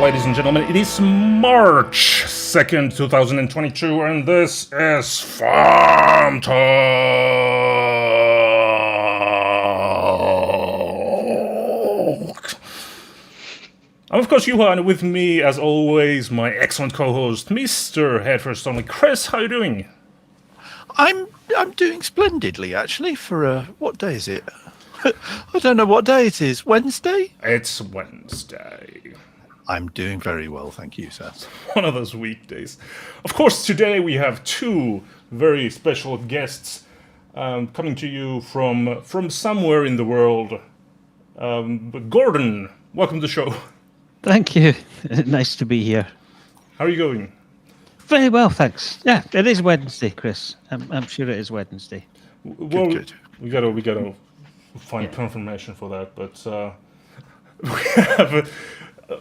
ladies and gentlemen. It is March 2nd, 2022, and this is FAWMtalk. I'm of course Juha, and with me, as always, my excellent co-host, Mr. Head First Only, Chris. How are you doing? I'm doing splendidly, actually, for what day is it? I don't know what day it is. Wednesday? It's Wednesday. I'm doing very well, thank you, sir. One of those weekdays. Of course, today we have two very special guests coming to you from somewhere in the world. Gordon, welcome to the show. Thank you. Nice to be here. How are you going? Very well, thanks. Yeah, it is Wednesday, Chris. I'm sure it is Wednesday. Well, Good. we gotta find confirmation for that, but we have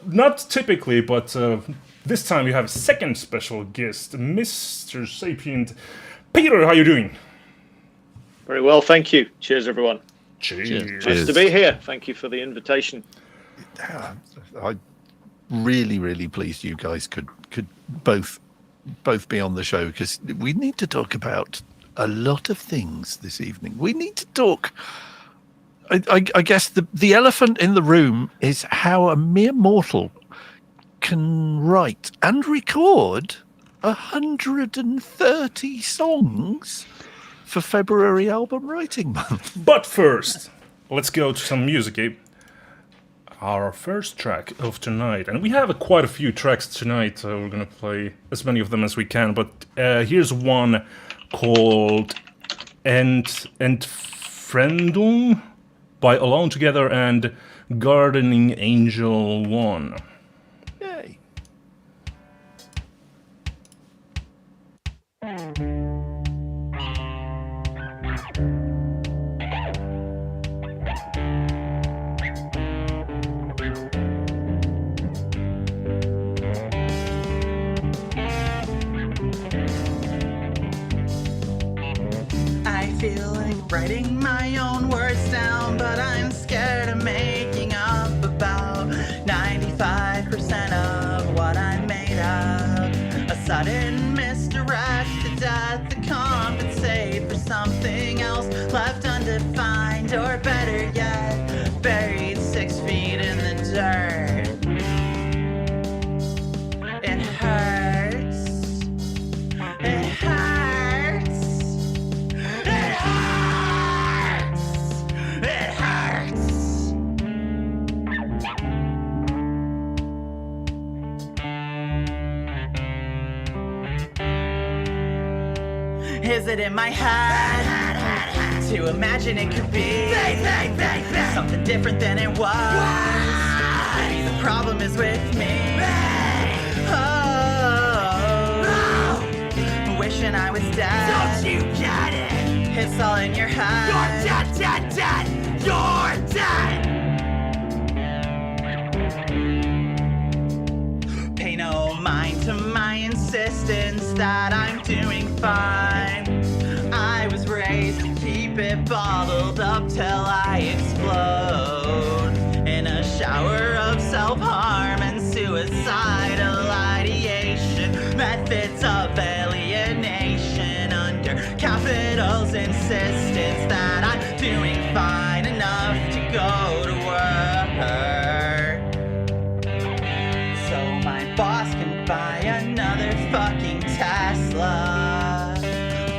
not typically, but this time we have a second special guest, Mr. Sapient. Peter, how are you doing? Very well, thank you. Cheers, everyone. Cheers. Nice to be here. Thank you for the invitation. I'm really pleased you guys could both be on the show, because we need to talk about a lot of things this evening. We need to talk. I guess the elephant in the room is how a mere mortal can write and record 130 songs for February album writing month. But first, let's go to some music. Our first track of tonight, and we have quite a few tracks tonight, so we're gonna play as many of them as we can, but here's one called Entfremdung by Alone Together and Gardening Angel 1. Yay. I feel like writing my own words down, but I'm scared of making up about 95% of what I'm made of. A sudden misdirected death to compensate for something else left undefined, or better yet, buried 6 feet in the dirt. It hurts. It hurts. It hurts! It hurts! Is it in my head to imagine it could be something different than it was? Maybe the problem is with me. Oh, wishing I was dead. Don't you get it? It's all in your head. You're dead. You're dead. Pay no mind to my insistence that I'm doing fine. I was raised to keep it bottled up till I explode in a shower of self-harm and suicidal ideation, methods of alienation under capital's insistence that I'm doing fine enough to go to work, so my boss can buy another fucking Tesla,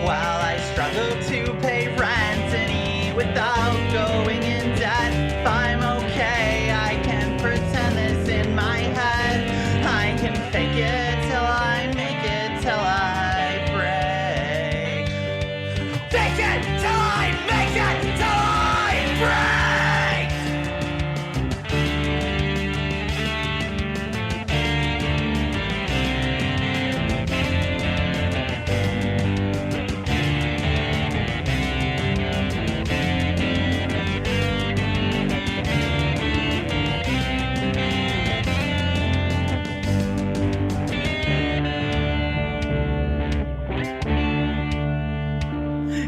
while I struggle to pay rent and eat without going in debt. If I'm okay, I can pretend this in my head. I can fake it till I make it, till I break. Fake it till I make it, till I break!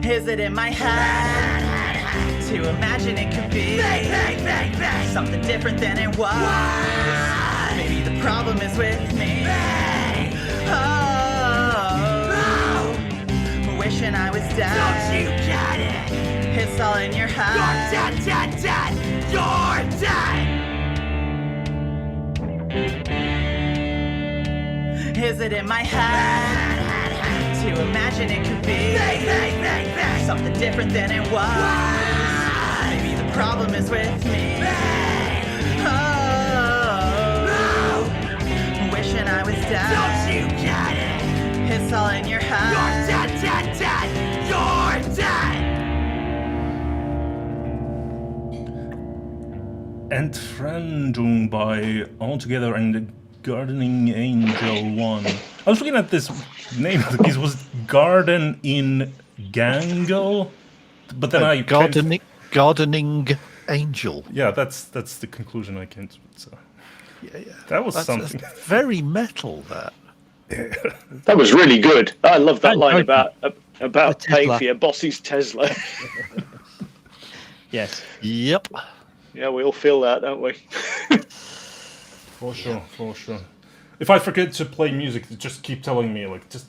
Is it in my head to imagine it could be something different than it was? Maybe the problem is with me. Oh, wishing I was dead. Don't you get it? It's all in your head. You're dead, dead, dead. You're dead. Is it in my head to imagine it could be something different than it was? Maybe the problem is with me. Oh, wishing I was dead. Don't you get it? It's all in your head. You're dead, dead, dead. You're dead. Entfremdung by Altogether and the Gardening Angel 1. I was looking at this name of the piece. Was it Garden in Gangle? But then I Gardening Angel. Yeah, that's the conclusion I came to. So Yeah. that was That's something. very metal, that. That was really good. I love that line Tesla. about paying for your boss's Tesla. Yes. Yep. Yeah, we all feel that, don't we? For sure. If I forget to play music, just keep telling me, like, just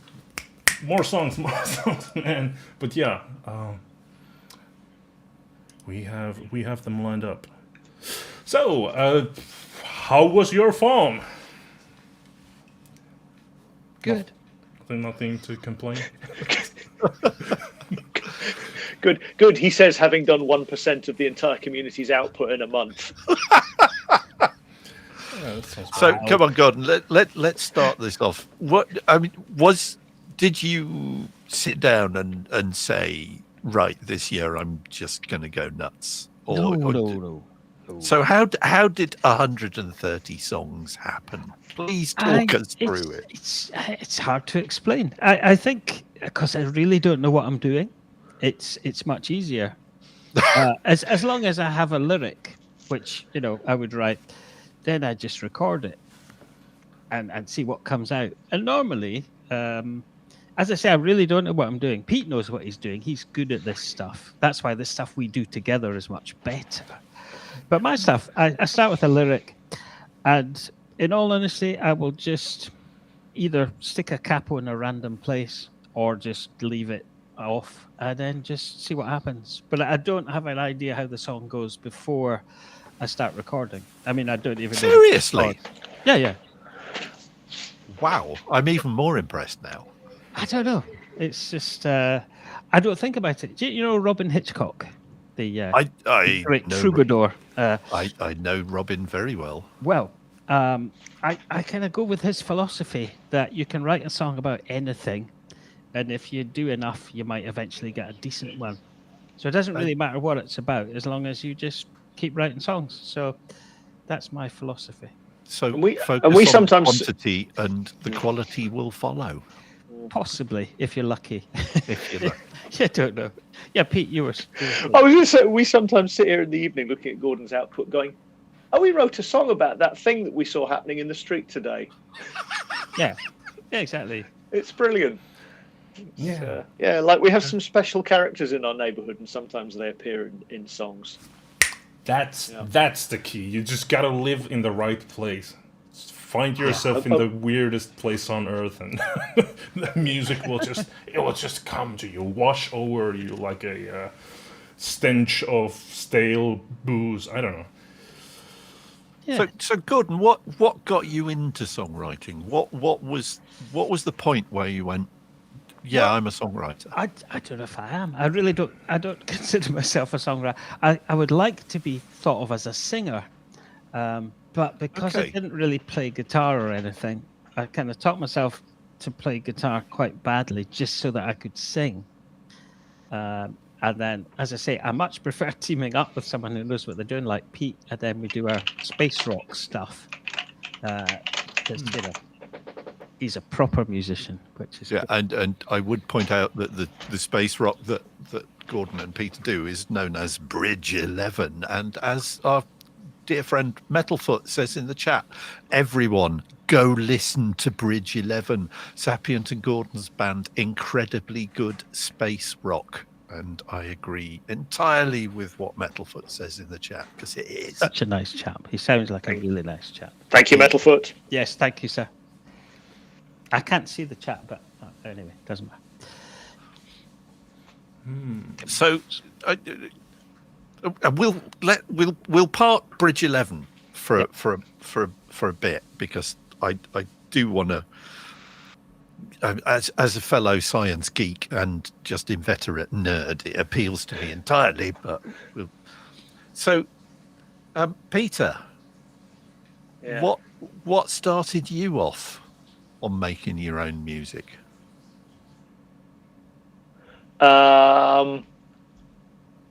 more songs, man. But yeah, we have them lined up. So, how was your FAWM? Good. Nothing to complain. Good. He says, having done 1% of the entire community's output in a month. Yeah, that sounds So bad. come on, Gordon. Let's start this off. Did you sit down and say, right, this year I'm just going to go nuts? No. So how did 130 songs happen? Please talk us through it. It's hard to explain. I think because I really don't know what I'm doing. It's much easier as long as I have a lyric, which I would write. Then I just record it and see what comes out. And normally, as I say, I really don't know what I'm doing. Pete knows what he's doing. He's good at this stuff. That's why the stuff we do together is much better. But my stuff, I start with a lyric, and in all honesty, I will just either stick a capo in a random place or just leave it off and then just see what happens. But I don't have an idea how the song goes before I start recording. I mean, I don't even know. Seriously? Yeah. Wow. I'm even more impressed now. I don't know. It's just I don't think about it. Do you know Robin Hitchcock, the I great know troubadour? I know Robin very well. Well, I kind of go with his philosophy that you can write a song about anything, and if you do enough, you might eventually get a decent one. So it doesn't really matter what it's about, as long as you just keep writing songs. So that's my philosophy. So And we focus on sometimes- quantity, and the quality will follow. Possibly, if you're lucky. If you like. I don't know. Yeah, Pete, you were. I was going to say, we sometimes sit here in the evening looking at Gordon's output going, oh, we wrote a song about that thing that we saw happening in the street today. Yeah, exactly. It's brilliant. Yeah. Like we have some special characters in our neighborhood, and sometimes they appear in songs. That's the key. You just gotta live in the right place. Just find yourself in the weirdest place on earth, and the music will just come to you, wash over you like a stench of stale booze. I don't know. Yeah. So Gordon, what got you into songwriting? What was the point where you went, yeah, I'm a songwriter? I don't know if I am. I really don't. I don't consider myself a songwriter. I would like to be thought of as a singer, but because I Okay. didn't really play guitar or anything, I kind of taught myself to play guitar quite badly just so that I could sing. And then, as I say, I much prefer teaming up with someone who knows what they're doing, like Pete, and then we do our space rock stuff. Because he's a proper musician, which is Yeah, and I would point out that the space rock that Gordon and Peter do is known as Bridge 11, and as our dear friend Metalfoot says in the chat, everyone go listen to Bridge 11, Sapient and Gordon's band, incredibly good space rock. and I agree entirely with what Metalfoot says in the chat, because it is. Such a nice chap. He sounds like a really nice chap. Thank you, Metalfoot. Yes, thank you, sir. I can't see the chat, but anyway, doesn't matter. So we'll park Bridge 11 for a bit, because I do want to, as a fellow science geek and just inveterate nerd, it appeals to me entirely. But Peter, Yeah. what started you off on making your own music?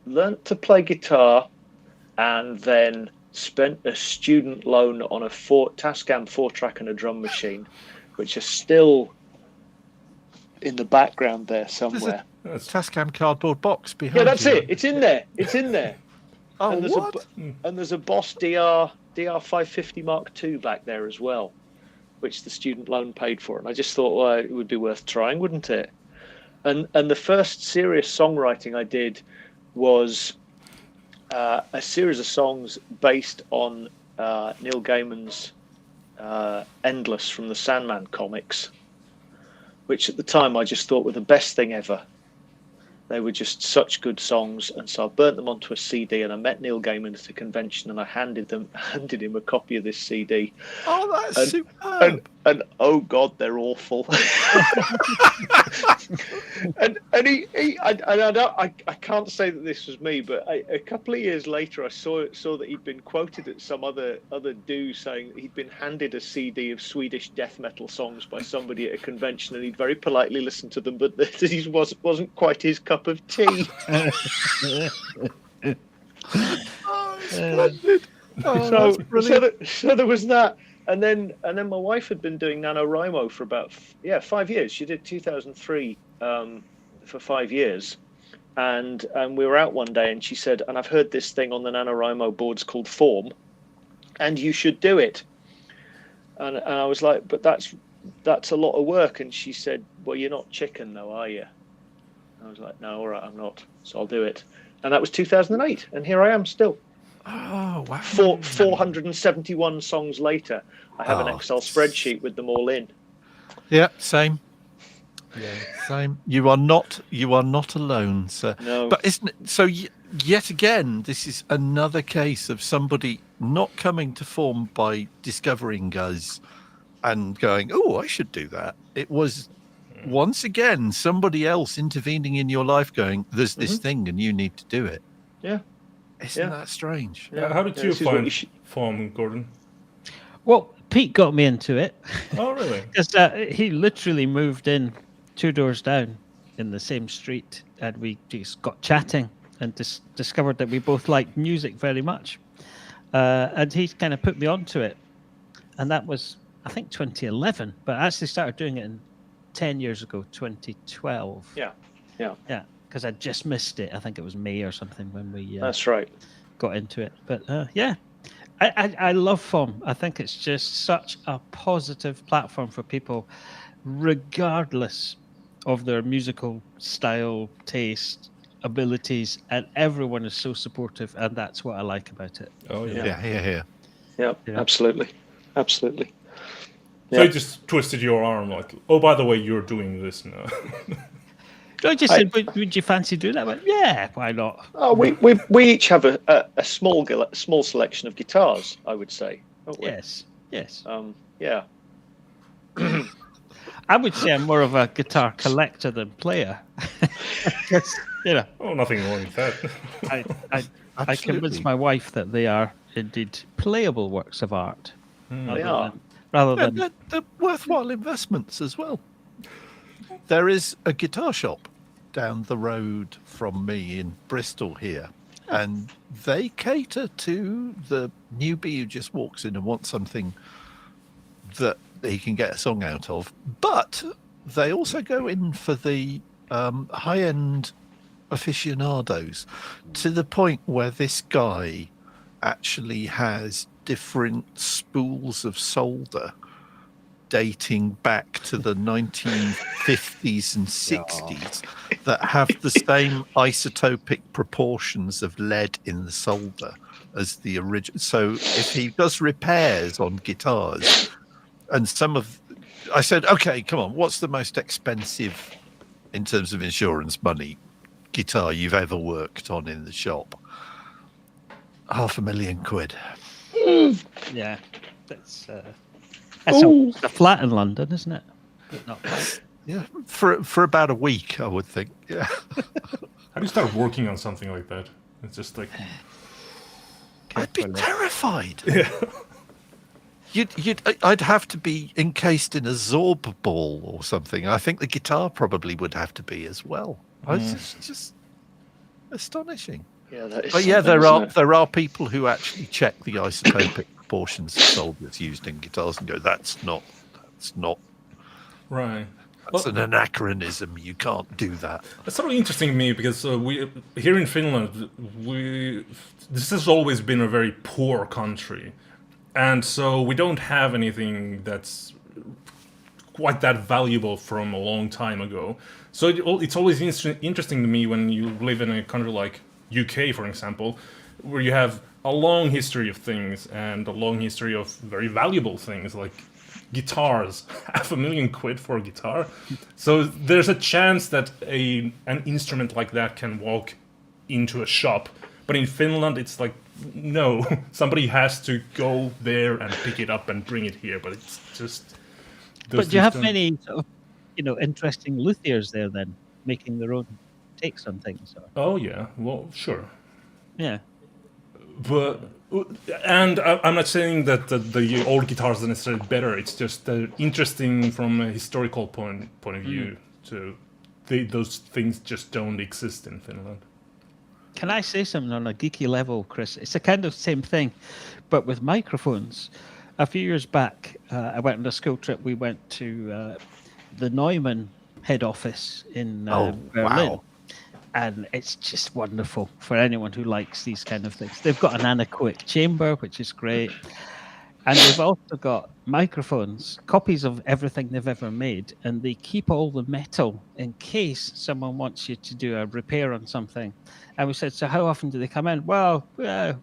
Learned to play guitar, and then spent a student loan on a Tascam 4-track and a drum machine, which are still in the background there somewhere. There's a Tascam cardboard box behind. Yeah, that's you. it. It's in there. It's in there. Oh, and there's what? and there's a Boss DR 550 Mark II back there as well, which the student loan paid for. And I just thought, well, it would be worth trying, wouldn't it? And the first serious songwriting I did was a series of songs based on Neil Gaiman's Endless from the Sandman comics, which at the time I just thought were the best thing ever. They were just such good songs, and so I burnt them onto a CD, and I met Neil Gaiman at a convention, and I handed him a copy of this CD. Oh, that's superb. And oh god, they're awful. and I can't say that this was me, but a couple of years later, I saw that he'd been quoted at some other do saying that he'd been handed a CD of Swedish death metal songs by somebody at a convention, and he'd very politely listened to them, but that he wasn't quite his cup of tea. Oh, splendid. Oh, that's brilliant. So there was that. And then my wife had been doing NaNoWriMo for about 5 years. She did 2003 for 5 years, and we were out one day, and she said, "And I've heard this thing on the NaNoWriMo boards called FAWM, and you should do it." And I was like, "But that's a lot of work." And she said, "Well, you're not chicken though, are you?" And I was like, "No, all right, I'm not. So I'll do it." And that was 2008, and here I am still. Oh, wow. 471 songs later, I have an Excel spreadsheet with them all in. Yeah, same. Yeah, same. You are not alone, sir. No. But isn't it so? Yet again, this is another case of somebody not coming to FAWM by discovering us and going, "Oh, I should do that." It was once again somebody else intervening in your life, going, "There's this thing, and you need to do it." Yeah. Isn't that strange? Yeah, how did you find FAWM, Gordon? Well, Pete got me into it. Oh, really? Because he literally moved in 2 doors down in the same street, and we just got chatting and discovered that we both liked music very much. And he kind of put me onto it. And that was, I think, 2011, but I actually started doing it 10 years ago, 2012. Yeah. Because I just missed it. I think it was May or something when we That's right. got into it. But yeah, I love FAWM. I think it's just such a positive platform for people, regardless of their musical style, taste, abilities, and everyone is so supportive, and that's what I like about it. Oh, yeah. Yeah. Yeah, absolutely. Absolutely. So you just twisted your arm like, "Oh, by the way, you're doing this now." I just said, would you fancy doing that? I went, yeah, why not? Oh, we each have a small selection of guitars, I would say. Don't we? Yes. Yeah. I would say I'm more of a guitar collector than player. Oh, nothing wrong with that. I convinced my wife that they are indeed playable works of art. They are. Rather than They're worthwhile investments as well. There is a guitar shop down the road from me in Bristol here, and they cater to the newbie who just walks in and wants something that he can get a song out of. But they also go in for the high-end aficionados, to the point where this guy actually has different spools of solder dating back to the 1950s and 60s that have the same isotopic proportions of lead in the solder as the original. So if he does repairs on guitars, and I said, okay, come on, what's the most expensive in terms of insurance money guitar you've ever worked on in the shop? £500,000. Yeah, that's a flat in London, isn't it? But not quite. Yeah, for about a week, I would think. Yeah. How do you start working on something like that? It's just like I'd be terrified. Yeah. I'd have to be encased in a Zorb ball or something. I think the guitar probably would have to be as well. It's just astonishing. Yeah, that is. But yeah, something, isn't it? there are people who actually check the isotopic proportions of solders used in guitars and go, that's not right. that's an anachronism. You can't do that. That's sort of interesting to me because we here in Finland, this has always been a very poor country, and so we don't have anything that's quite that valuable from a long time ago. So it's always interesting to me when you live in a country like UK, for example, where you have a long history of things and a long history of very valuable things like guitars. £500,000 for a guitar. So there's a chance that an instrument like that can walk into a shop. But in Finland, it's like, no, somebody has to go there and pick it up and bring it here. But it's just. But do you have many sort of, interesting luthiers there then, making their own takes on things? Or? Oh yeah, well, sure. Yeah. And I'm not saying that the old guitars are necessarily better. It's just interesting from a historical point of view. Those things just don't exist in Finland. Can I say something on a geeky level, Chris? It's a kind of same thing, but with microphones. A few years back, I went on a school trip. We went to the Neumann head office in Berlin. Wow. And it's just wonderful for anyone who likes these kind of things. They've got an anechoic chamber, which is great. And they've also got microphones, copies of everything they've ever made. And they keep all the metal in case someone wants you to do a repair on something. And we said, so how often do they come in? Well,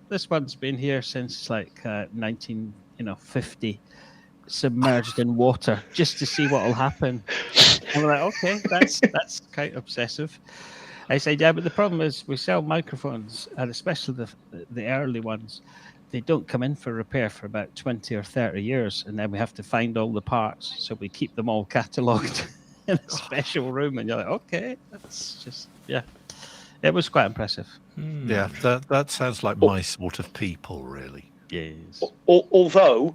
this one's been here since like 1950, submerged in water, just to see what will happen. And we're like, okay, that's quite obsessive. I said, yeah, but the problem is we sell microphones, and especially the early ones, they don't come in for repair for about 20 or 30 years, and then we have to find all the parts, so we keep them all catalogued in a special room, and you're like, okay, that's just, yeah. It was quite impressive. Yeah, that sounds like my sort of people, really. Yes. Although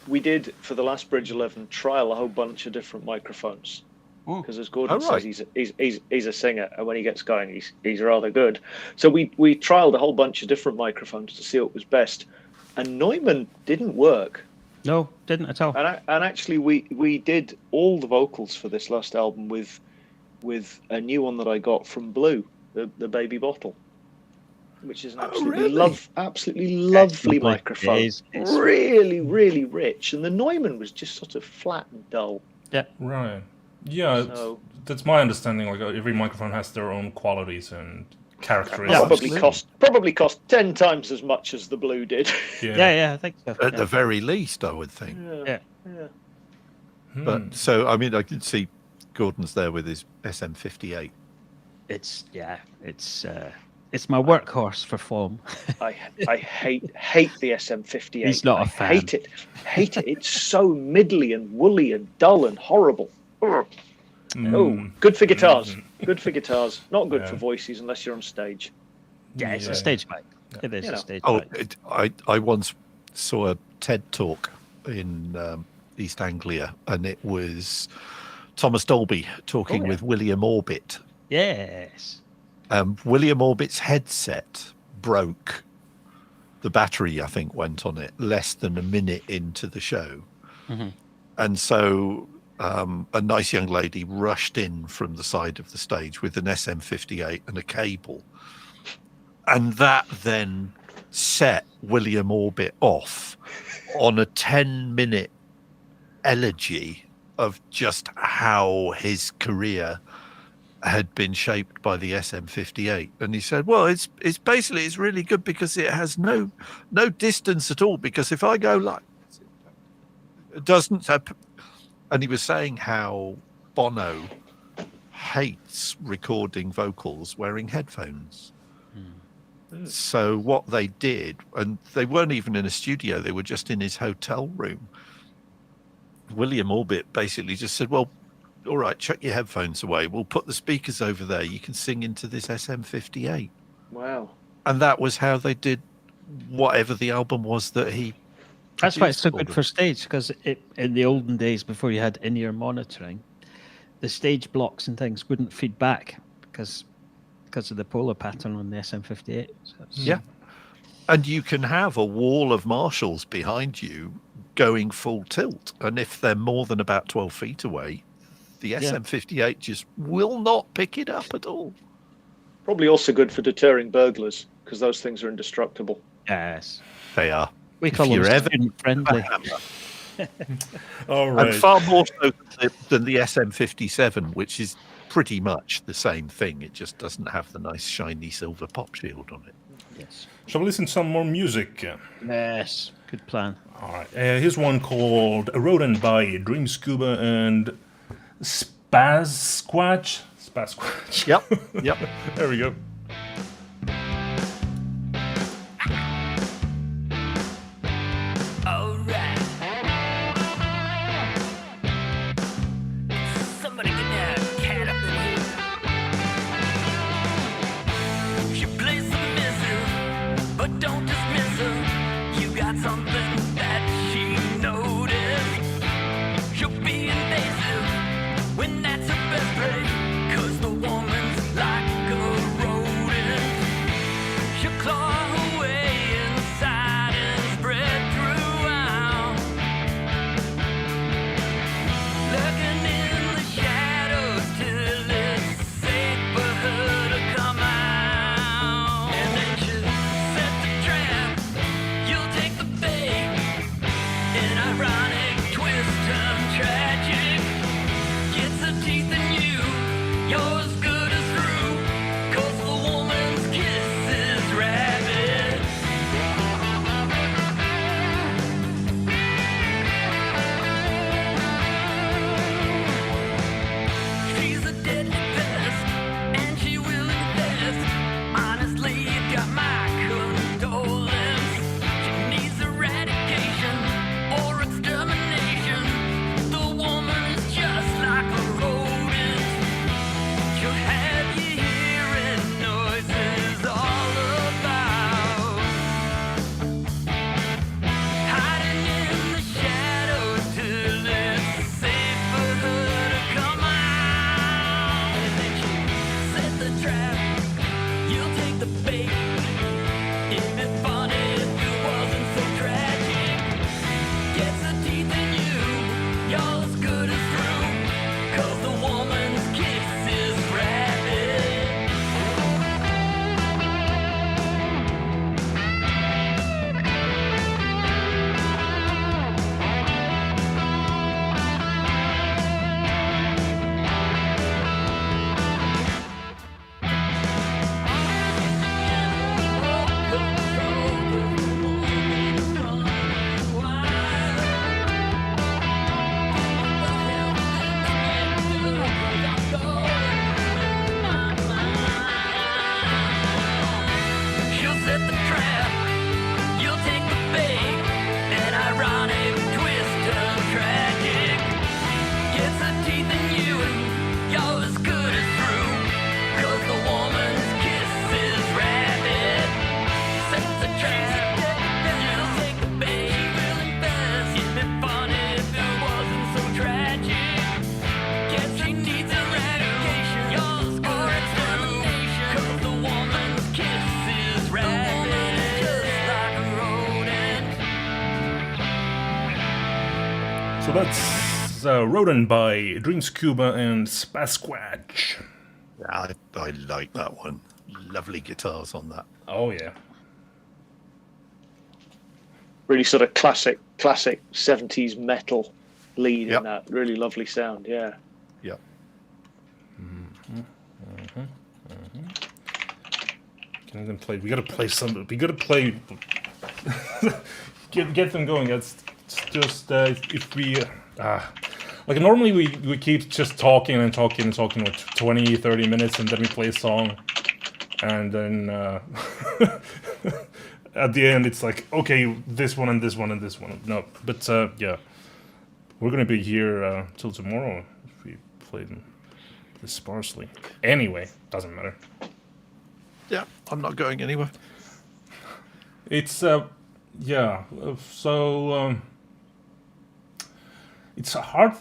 we did, for the last Bridge 11, trial a whole bunch of different microphones. Because as Gordon says, he's a singer, and when he gets going, he's rather good. So we trialed a whole bunch of different microphones to see what was best, and Neumann didn't work. No, didn't at all. And actually, we did all the vocals for this last album with a new one that I got from Blue, the Baby Bottle, which is an absolutely lovely microphone. It's really, really rich, and the Neumann was just sort of flat and dull. Yeah. Right. Yeah, So- that's my understanding. Like every microphone has their own qualities and characteristics. Probably cost 10 times as much as the Blue did. Yeah, I think so. At the very least, I would think. Yeah. But so, I mean, I can see Gordon's there with his SM58. It's my workhorse for FAWM. I hate the SM58. He's not a fan. Hate it. It's so middly and woolly and dull and horrible. Oh, good for guitars. Good for guitars. Not good for voices unless you're on stage. Yeah, it's a stage mic. It is a stage mic. I once saw a TED talk in East Anglia, and it was Thomas Dolby talking with William Orbit. Yes. William Orbit's headset broke. The battery, I think, went on it less than a minute into the show. Mm-hmm. And so a nice young lady rushed in from the side of the stage with an SM58 and a cable. And that then set William Orbit off on a 10-minute elegy of just how his career had been shaped by the SM58. And he said, well, it's basically, it's really good because it has no distance at all, because if I go like, it doesn't have, and he was saying how Bono hates recording vocals wearing headphones. So what they did, and they weren't even in a studio, they were just in his hotel room. William Orbit basically just said, well, all right, chuck your headphones away. We'll put the speakers over there. You can sing into this SM58. Wow. And that was how they did whatever the album was that he That's why it's so good them. for stage, because in the olden days, before you had in-ear monitoring, the stage blocks and things wouldn't feed back because of the polar pattern on the SM58. So Yeah. And you can have a wall of Marshalls behind you going full tilt. And if they're more than about 12 feet away, the SM58 just will not pick it up at all. Probably also good for deterring burglars, because those things are indestructible. yes, They are. we If call them you're ever- student friendly. All right. And far more so than the SM57, which is pretty much the same thing. It just doesn't have the nice shiny silver pop shield on it. Yes, Shall we listen to some more music? yes, good plan. All right. Here's one called Rodent by Dream Scuba and Spasquatch. Spasquatch. Yep. There we go. Alright. Somebody get that cat up in here. She plays submissive, but don't dismiss her. You got something that she noticed. She'll be invasive when that's her best play, 'cause the woman's like a rodent. She'll claw her way inside and spread throughout. Lurking in the shadows till it's safe for her to come out. And then she'll set the trap, you'll take the bait. An ironic twist turned tragic. Gets her teeth in you, you're as good as through. 'Cause the woman's kiss is rabid. She's a deadly pest, and she will invest. Honestly, you got my condolence. She needs eradication or extermination. The woman is just like a rodent. She'll have you hearing noises all about. Hiding in the shadows till it's safe for her to come out. And then she set the trap, you'll take the bait. It'd be funny if it wasn't so tragic. Gets her teeth in you, you're as good as through. 'Cause the woman's kiss is rabid. She'll set the trap, you'll take the bait. An ironic twist turned tragic. Gets her teeth in you and you're as good as through. 'Cause the woman's kiss is rabid. Set the trap, you'll take the bait. She will invest. It'd be funny if it wasn't so tragic. Gets her teeth in eradication. You're as good as through. 'Cause the woman's kiss is rabid. Just like a rodent. So that's Rodent by Dream Scuba and Spasquatch. Yeah, I like that one. Lovely guitars on that. Oh, yeah. Really sort of classic 70s metal. lead Yep. in that really lovely sound. Yeah. Yeah. Can even play. We gotta play some. We gotta play. get them going. It's just if we like normally we keep just talking and talking and talking like 20, 30 minutes, and then we play a song, and then at the end it's like, okay, this one and this one and this one. No, but yeah, we're gonna be here till tomorrow if we play them this sparsely. Anyway, doesn't matter. Yeah, I'm not going anywhere. It's yeah. So it's hard.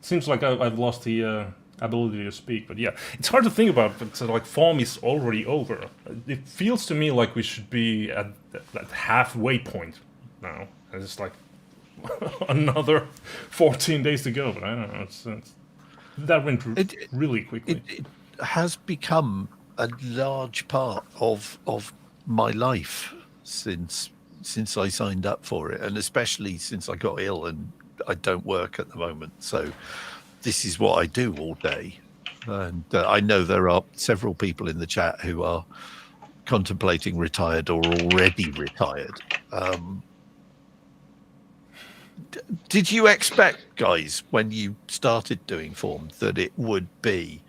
Seems like I've lost the ability to speak, but yeah, it's hard to think about. But like FAWM is already over. It feels to me like we should be at that halfway point now. And it's like another 14 days to go. But I don't know. It's that went really quickly. It has become a large part of my life since I signed up for it, and especially since I got ill and I don't work at the moment. So this is what I do all day. And I know there are several people in the chat who are contemplating retired or already retired. Did you expect, guys, when you started doing FAWM, that it would be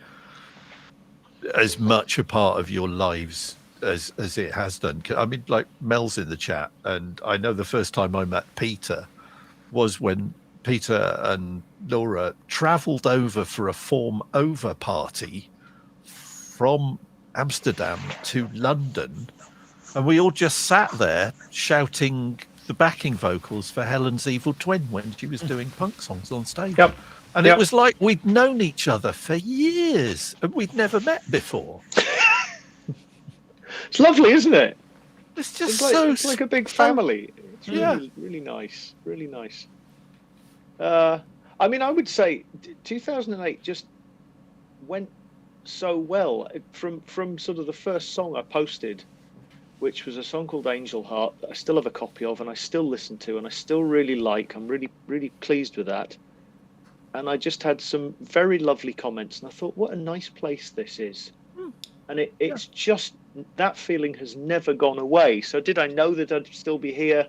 as much a part of your lives as it has done? I mean, like Mel's in the chat, and I know the first time I met Peter was when Peter and Laura travelled over for a FAWM over party from Amsterdam to London, and we all just sat there shouting the backing vocals for Helen's Evil Twin when she was doing punk songs on stage. Yep. And Yep. it was like we'd known each other for years and we'd never met before. It's lovely, isn't it? It's just It's like a big family. It's really, Yeah. really nice. Really nice. I mean, I would say 2008 just went so well from sort of the first song I posted, which was a song called Angel Heart that I still have a copy of and I still listen to and I still really like. I'm really, really pleased with that. And I just had some very lovely comments and I thought, what a nice place this is. And it's just, that feeling has never gone away. So did I know that I'd still be here?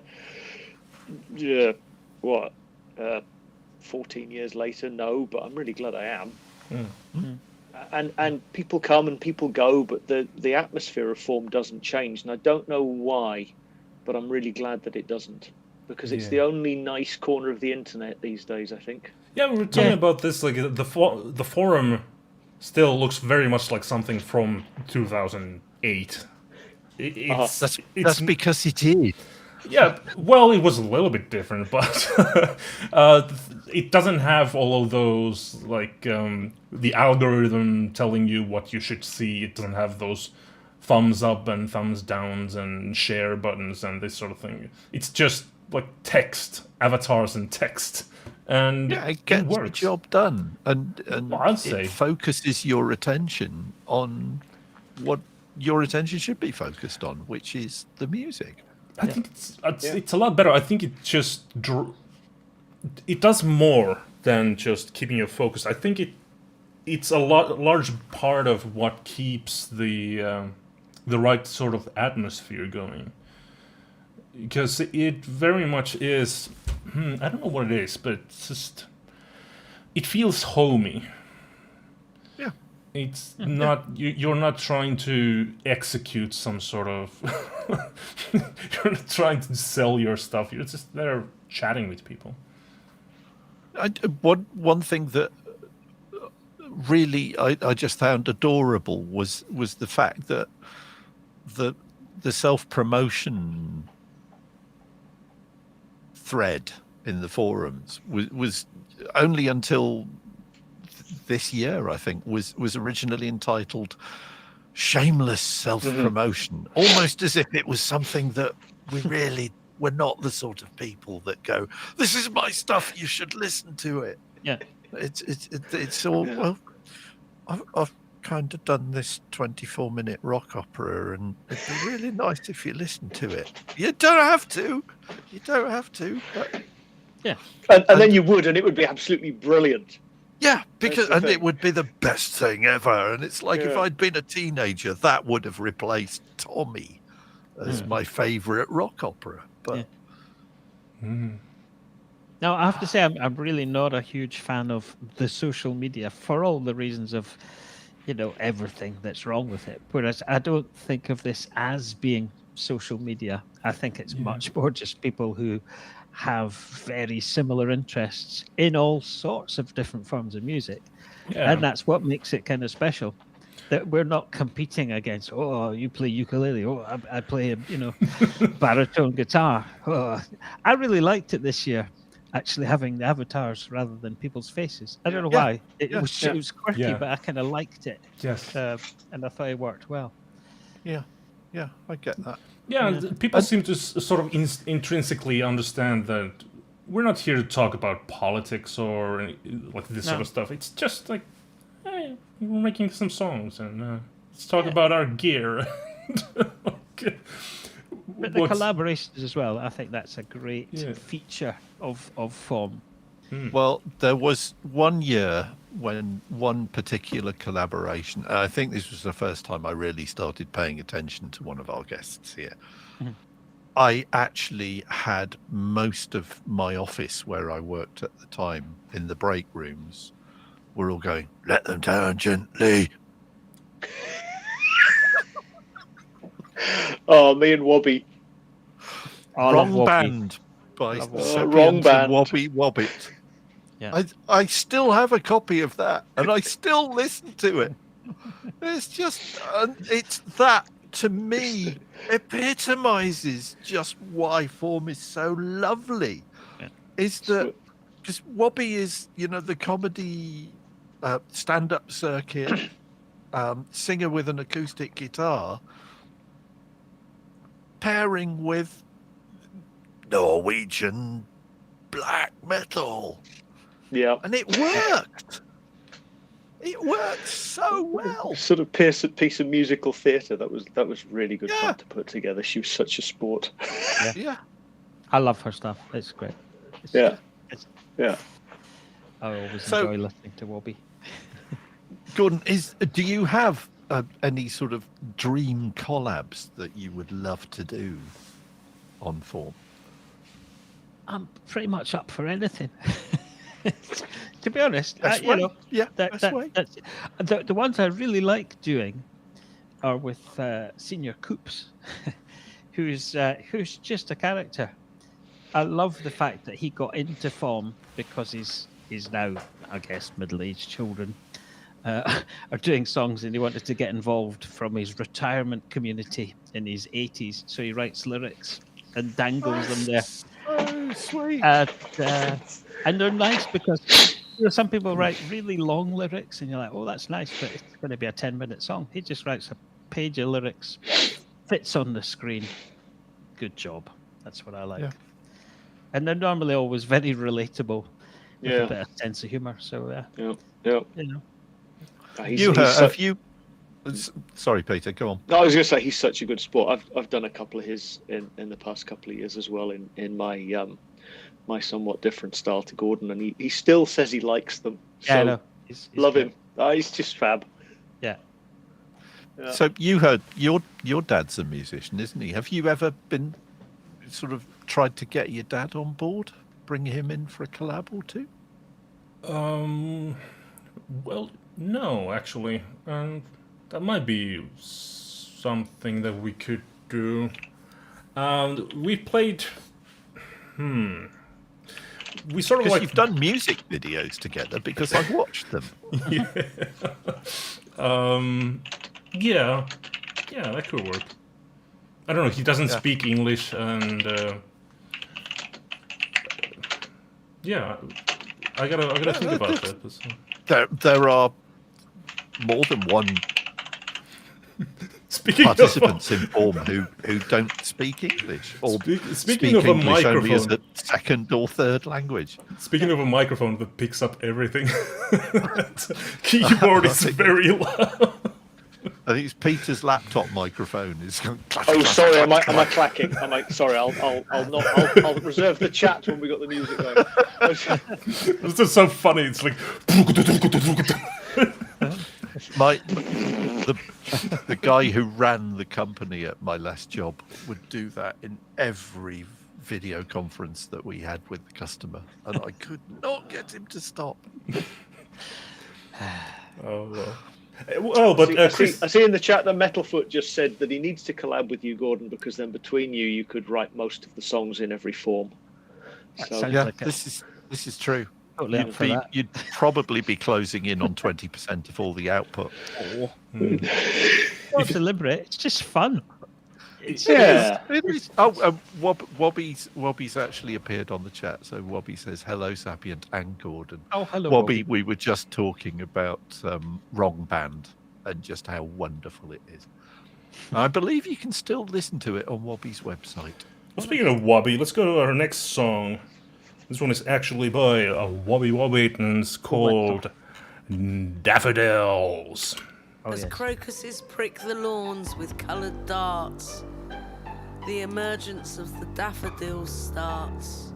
Yeah, 14 years later? No, but I'm really glad I am. And people come and people go, but the atmosphere of FAWM doesn't change. And I don't know why, but I'm really glad that it doesn't. Because it's the only nice corner of the internet these days, I think. Yeah, we were talking about this. Like the forum still looks very much like something from 2008. That's because it is. Yeah, well, it was a little bit different, but it doesn't have all of those, like, the algorithm telling you what you should see. It doesn't have those thumbs up and thumbs downs and share buttons and this sort of thing. It's just, like, text, avatars and text. And it gets the works. job done. And Well, I'd say. it focuses your attention on what your attention should be focused on, which is the music. I think it's a lot better. I think it just it does more than just keeping you focused. I think it's a large part of what keeps the right sort of atmosphere going. Because it very much is. I don't know what it is, but it's just it feels homey. Yeah. It's not you're not trying to execute some sort of you're not trying to sell your stuff. You're just there chatting with people. One thing that really I just found adorable was the fact that the self-promotion thread in the forums was only until this year, I think, was originally entitled "Shameless Self-Promotion," almost as if it was something that we're not the sort of people that go, "This is my stuff, you should listen to it." Yeah. It's all well. I've kind of done this 24-minute rock opera, and it'd be really nice if you listen to it. You don't have to, but Yeah. And then you would, and it would be absolutely brilliant. Yeah, because That's the it thing. would be the best thing ever. And it's like if Yeah. I'd been a teenager, that would have replaced Tommy as my favourite rock opera. But Now, I have to say, I'm really not a huge fan of the social media for all the reasons of, everything that's wrong with it. Whereas I don't think of this as being social media. I think it's much more just people who have very similar interests in all sorts of different forms of music. Yeah. And that's what makes it kind of special. That we're not competing against, oh, you play ukulele, oh, I play, baritone guitar. Oh, I really liked it this year, actually having the avatars rather than people's faces. I don't know why. It was quirky, Yeah. but I kind of liked it. Yes. And I thought it worked well. yeah, I get that. Yeah, and people seem to sort of intrinsically understand that we're not here to talk about politics or like this sort of stuff. It's just like, hey, we're making some songs and let's talk about our gear. Okay. But the collaborations as well, I think that's a great feature of FAWM. Well, there was one year when one particular collaboration, and I think this was the first time I really started paying attention to one of our guests here. I actually had most of my office where I worked at the time in the break rooms were all going, let them down gently. Oh, me and Wobby. Wrong band by Love Sapient Wrong band. and Wobby Wobbit. Yeah. I still have a copy of that, and I still listen to it. It's just, it's that to me epitomizes just why FAWM is so lovely. Is that because Wobby is, the comedy stand-up circuit singer with an acoustic guitar, pairing with Norwegian black metal. Yeah. And it worked. It worked so well. Sort of piece of musical theatre that was really good fun to put together. She was such a sport. Yeah. I love her stuff. It's great. Yeah. I always enjoy listening to Wobby. Gordon, do you have any sort of dream collabs that you would love to do on FAWM? I'm pretty much up for anything. To be honest, That's the ones I really like doing are with Senior Coops, who's just a character. I love the fact that he got into FAWM because he's now, I guess, middle-aged children are doing songs, and he wanted to get involved from his retirement community in his 80s, so he writes lyrics and dangles them there. Oh, sweet. And they're nice because some people write really long lyrics, and you're like, oh, that's nice, but it's going to be a 10-minute song. He just writes a page of lyrics, fits on the screen. Good job. That's what I like. Yeah. And they're normally always very relatable with Yeah. a bit of sense of humor. So, Yeah. Have you? Sorry, Peter. Go on. No, I was going to say he's such a good sport. I've done a couple of his in the past couple of years as well in my my somewhat different style to Gordon, and he still says he likes them. yeah, So I know. He's love great. him. He's just fab. Yeah. Yeah. So you heard your dad's a musician, isn't he? Have you ever been sort of tried to get your dad on board, bring him in for a collab or two? Well, no, actually. That might be something that we could do. We played... We sort of Because like... you've done music videos together, because I've watched them. Yeah, that could work. I don't know, he doesn't speak English, and... I gotta think about that. There are more than one Speaking participants in FAWM who don't speak English, or Speaking speak of a English only as microphone. a second or third language. Speaking of a microphone that picks up everything, keyboard is very loud. I think it's Peter's laptop microphone is going. Oh, sorry, am I clacking? Sorry, I'll reserve the chat when we got the music going. It's just so funny. It's like the guy who ran the company at my last job would do that in every video conference that we had with the customer, and I could not get him to stop. oh well. Well, but Chris... I see in the chat that Metalfoot just said that he needs to collab with you, Gordon, because then between you could write most of the songs in every form. So, yeah, like this is true. Totally you'd probably be closing in on 20% of all the output. Oh. Not deliberate. It's just fun. It is. Oh, Wobby's actually appeared on the chat. So Wobby says, hello, Sapient and Gordon. Oh, hello, Wobby. We were just talking about Wrong Band and just how wonderful it is. I believe you can still listen to it on Wobby's website. Well, speaking of Wobby, let's go to our next song. This one is actually by Wobby Wobby, and it's called Daffodils. As crocuses prick the lawns with coloured darts, the emergence of the daffodils starts,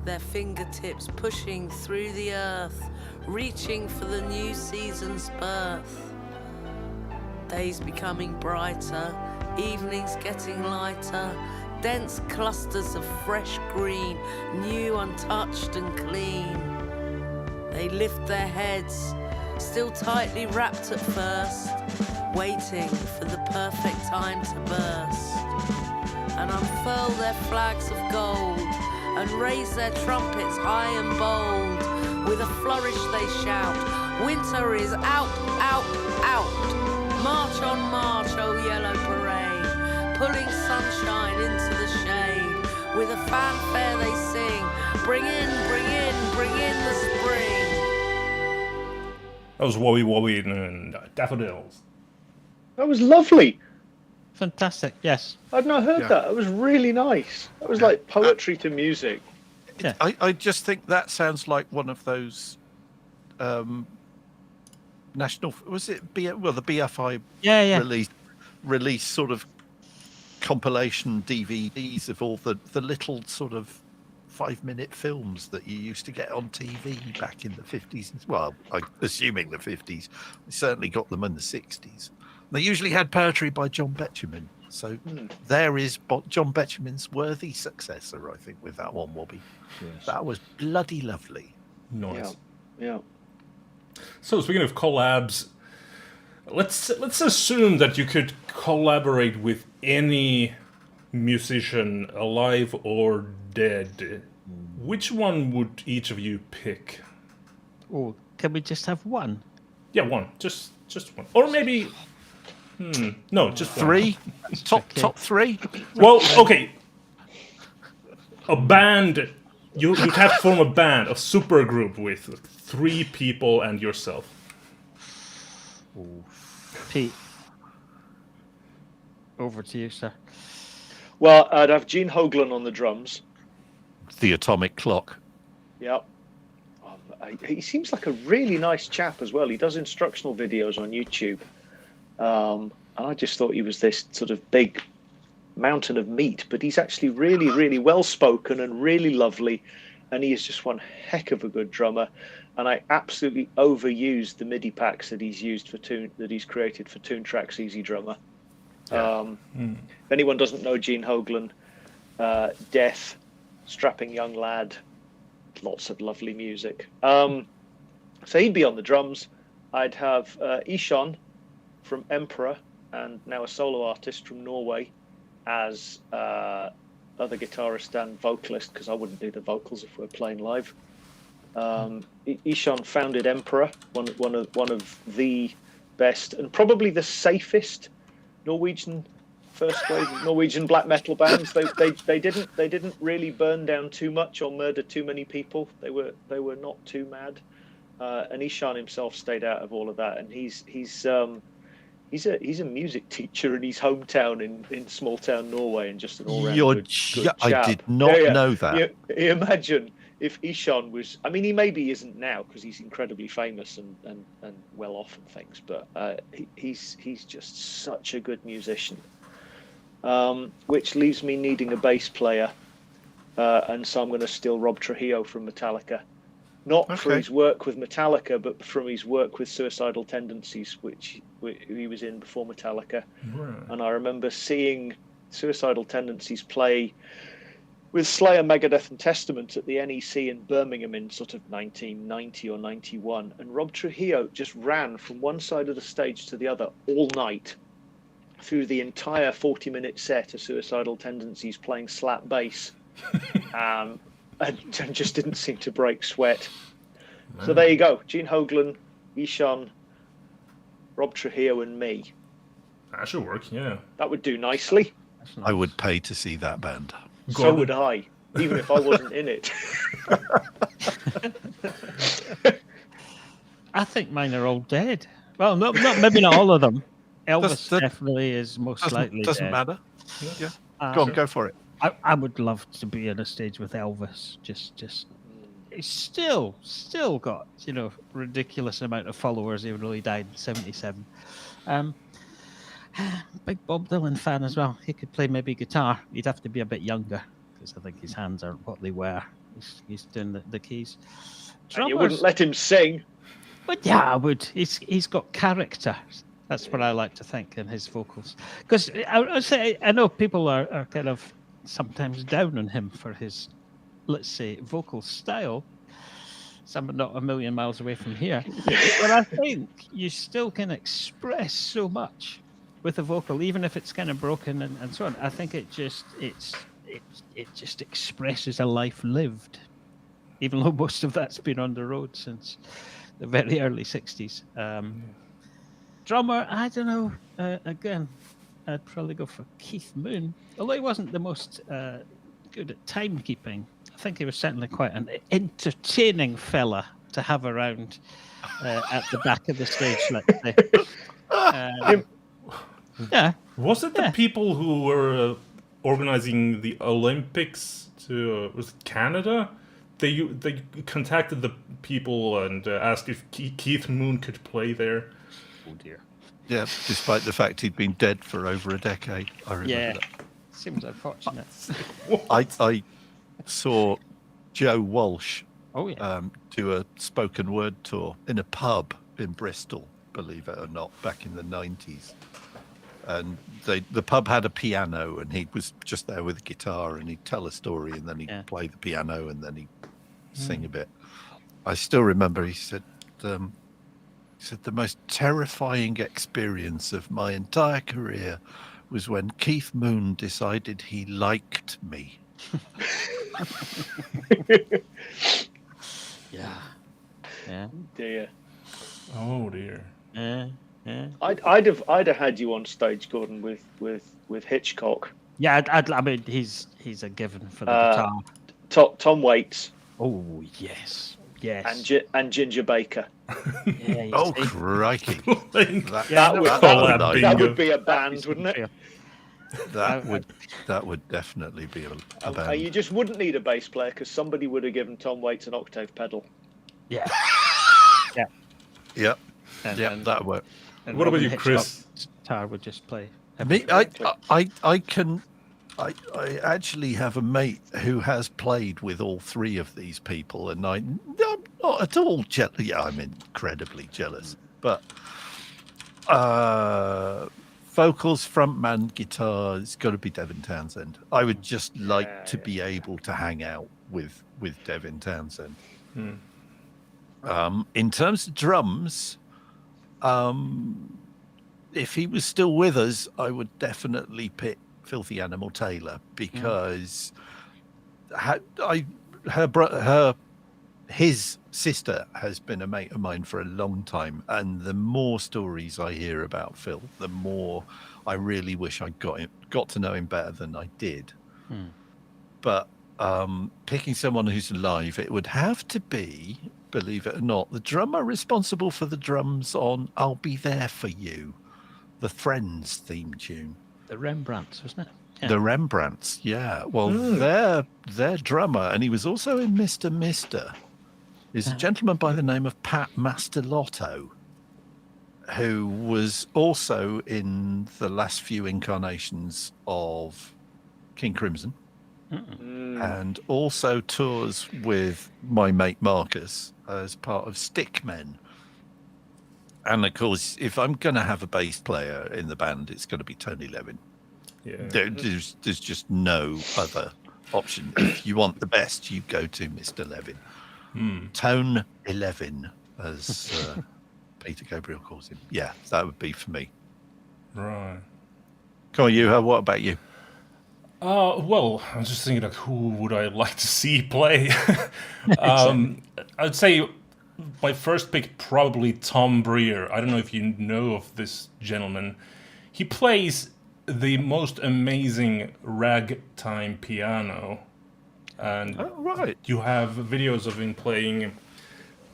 their fingertips pushing through the earth, reaching for the new season's birth. Days becoming brighter, evenings getting lighter, dense clusters of fresh green, new, untouched and clean. They lift their heads, still tightly wrapped at first, waiting for the perfect time to burst, and unfurl their flags of gold, and raise their trumpets high and bold. With a flourish they shout, winter is out, out, out. March on march, oh yellow parade, pulling sunshine into the shade. With a fanfare they sing, bring in, bring in, bring in the spring. That was Wobby Wobby and Daffodils. That was lovely. Fantastic, yes. I'd not heard that. It was really nice. That was like poetry to music. Yeah. I just think that sounds like one of those national, was it the BFI release sort of compilation DVDs of all the little sort of 5-minute films that you used to get on TV back in the 50s. Well, I'm assuming the 50s. We certainly got them in the 60s. They usually had poetry by John Betjeman. So there is John Betjeman's worthy successor, I think, with that one, Wobby. Yes. That was bloody lovely. Nice. Yeah. So speaking of collabs, let's assume that you could collaborate with any musician, alive or dead. Which one would each of you pick? Oh, can we just have one? Yeah, one. Just one. Or maybe no, just three. Top three. Well, okay. A band. You'd have to form a band, a super group with 3 people and yourself. Ooh. Pete, over to you, sir. Well, I'd have Gene Hoglan on the drums. The Atomic Clock. Yep. He seems like a really nice chap as well. He does instructional videos on YouTube. And I just thought he was this sort of big mountain of meat, but he's actually really, really well-spoken and really lovely. And he is just one heck of a good drummer. And I absolutely overused the MIDI packs that he's used for he's created for Toontrack's Easy Drummer. Yeah. If anyone doesn't know Gene Hoglan, deaf, strapping young lad, lots of lovely music. So he'd be on the drums. I'd have Ishan from Emperor, and now a solo artist from Norway, as other guitarist and vocalist, because I wouldn't do the vocals if we're playing live. Ishan founded Emperor, one of the best and probably the safest Norwegian first wave Norwegian black metal bands. They didn't really burn down too much or murder too many people. They were not too mad. And Ishan himself stayed out of all of that. And he's a music teacher in his hometown in small town Norway, and just an all round good chap. I did not know that. You imagine if Ishan was, I mean, he maybe isn't now because he's incredibly famous and well off and things, but he's just such a good musician, which leaves me needing a bass player, and so I'm going to steal Rob Trujillo from Metallica, not for his work with Metallica, but from his work with Suicidal Tendencies, which he was in before Metallica. Right. And I remember seeing Suicidal Tendencies play with Slayer, Megadeth and Testament at the NEC in Birmingham in sort of 1990 or 91. And Rob Trujillo just ran from one side of the stage to the other all night through the entire 40-minute set of Suicidal Tendencies playing slap bass. And just didn't seem to break sweat. Man. So there you go. Gene Hoglan, Ishan, Rob Trujillo and me. That should work, yeah. That would do nicely. I would pay to see that band. So would I, even if I wasn't in it. I think mine are all dead. Well, maybe not all of them. Elvis definitely is most likely doesn't dead. matter. Yeah. Go on, go for it. I would love to be on a stage with Elvis. Just he's still got, ridiculous amount of followers, even though he died in 77. Big Bob Dylan fan as well. He could play maybe guitar. He'd have to be a bit younger because I think his hands aren't what they were. He's doing the keys. And you wouldn't let him sing. But yeah, I would. He's got character. That's what I like to think in his vocals. Because I know people are kind of sometimes down on him for his, let's say, vocal style. Some are not a million miles away from here. But I think you still can express so much with a vocal, even if it's kind of broken and so on. I think it just expresses a life lived, even though most of that's been on the road since the very early 60s. Drummer, I don't know. Again, I'd probably go for Keith Moon, although he wasn't the most good at timekeeping. I think he was certainly quite an entertaining fella to have around at the back of the stage, let's say. Yeah. Was it the people who were organizing the Olympics to was it Canada? They contacted the people and asked if Keith Moon could play there. Oh dear. Yeah, despite the fact he'd been dead for over a decade. I remember that. Seems unfortunate. I saw Joe Walsh do a spoken word tour in a pub in Bristol, believe it or not, back in the 90s. And the pub had a piano, and he was just there with a guitar, and he'd tell a story, and then he'd play the piano, and then he'd sing a bit. I still remember he said the most terrifying experience of my entire career was when Keith Moon decided he liked me. Yeah. Dear. Oh dear. Yeah. I'd have had you on stage, Gordon, with Hitchcock. Yeah, I mean he's a given for the guitar. Tom Waits. Oh yes. And Ginger Baker. Yeah, oh crikey! That would be a band, wouldn't it? That would definitely be a band. You just wouldn't need a bass player because somebody would have given Tom Waits an octave pedal. Yeah. Yep. That work. And what about Robin you, Chris? Guitar would just play. Me, I actually have a mate who has played with all three of these people, and I'm not at all jealous. Yeah, I'm incredibly jealous. But vocals, frontman, guitar, it's got to be Devin Townsend. I would just like to be able to hang out with Devin Townsend. In terms of drums, if he was still with us, I would definitely pick Filthy Animal Taylor because his sister has been a mate of mine for a long time, and the more stories I hear about Phil, the more I really wish I got to know him better than I did. But picking someone who's alive, it would have to be, believe it or not, the drummer responsible for the drums on "I'll Be There for You," the Friends theme tune. the Rembrandts, wasn't it? Yeah. The Rembrandts, yeah. Well, their drummer, and he was also in Mr. Mister, is a gentleman by the name of Pat Mastelotto, who was also in the last few incarnations of King Crimson, and also tours with my mate Marcus as part of Stickmen. And of course, if I'm going to have a bass player in the band, it's going to be Tony Levin. Yeah. There's just no other option. If you want the best, you go to Mr. Levin. Tone 11, as Peter Gabriel calls him. Yeah, that would be for me. Right. Come on, Juha, what about you? Well, I was just thinking, like, who would I like to see play? I'd say my first pick, probably Tom Breer. I don't know if you know of this gentleman. He plays the most amazing ragtime piano. And Right. you have videos of him playing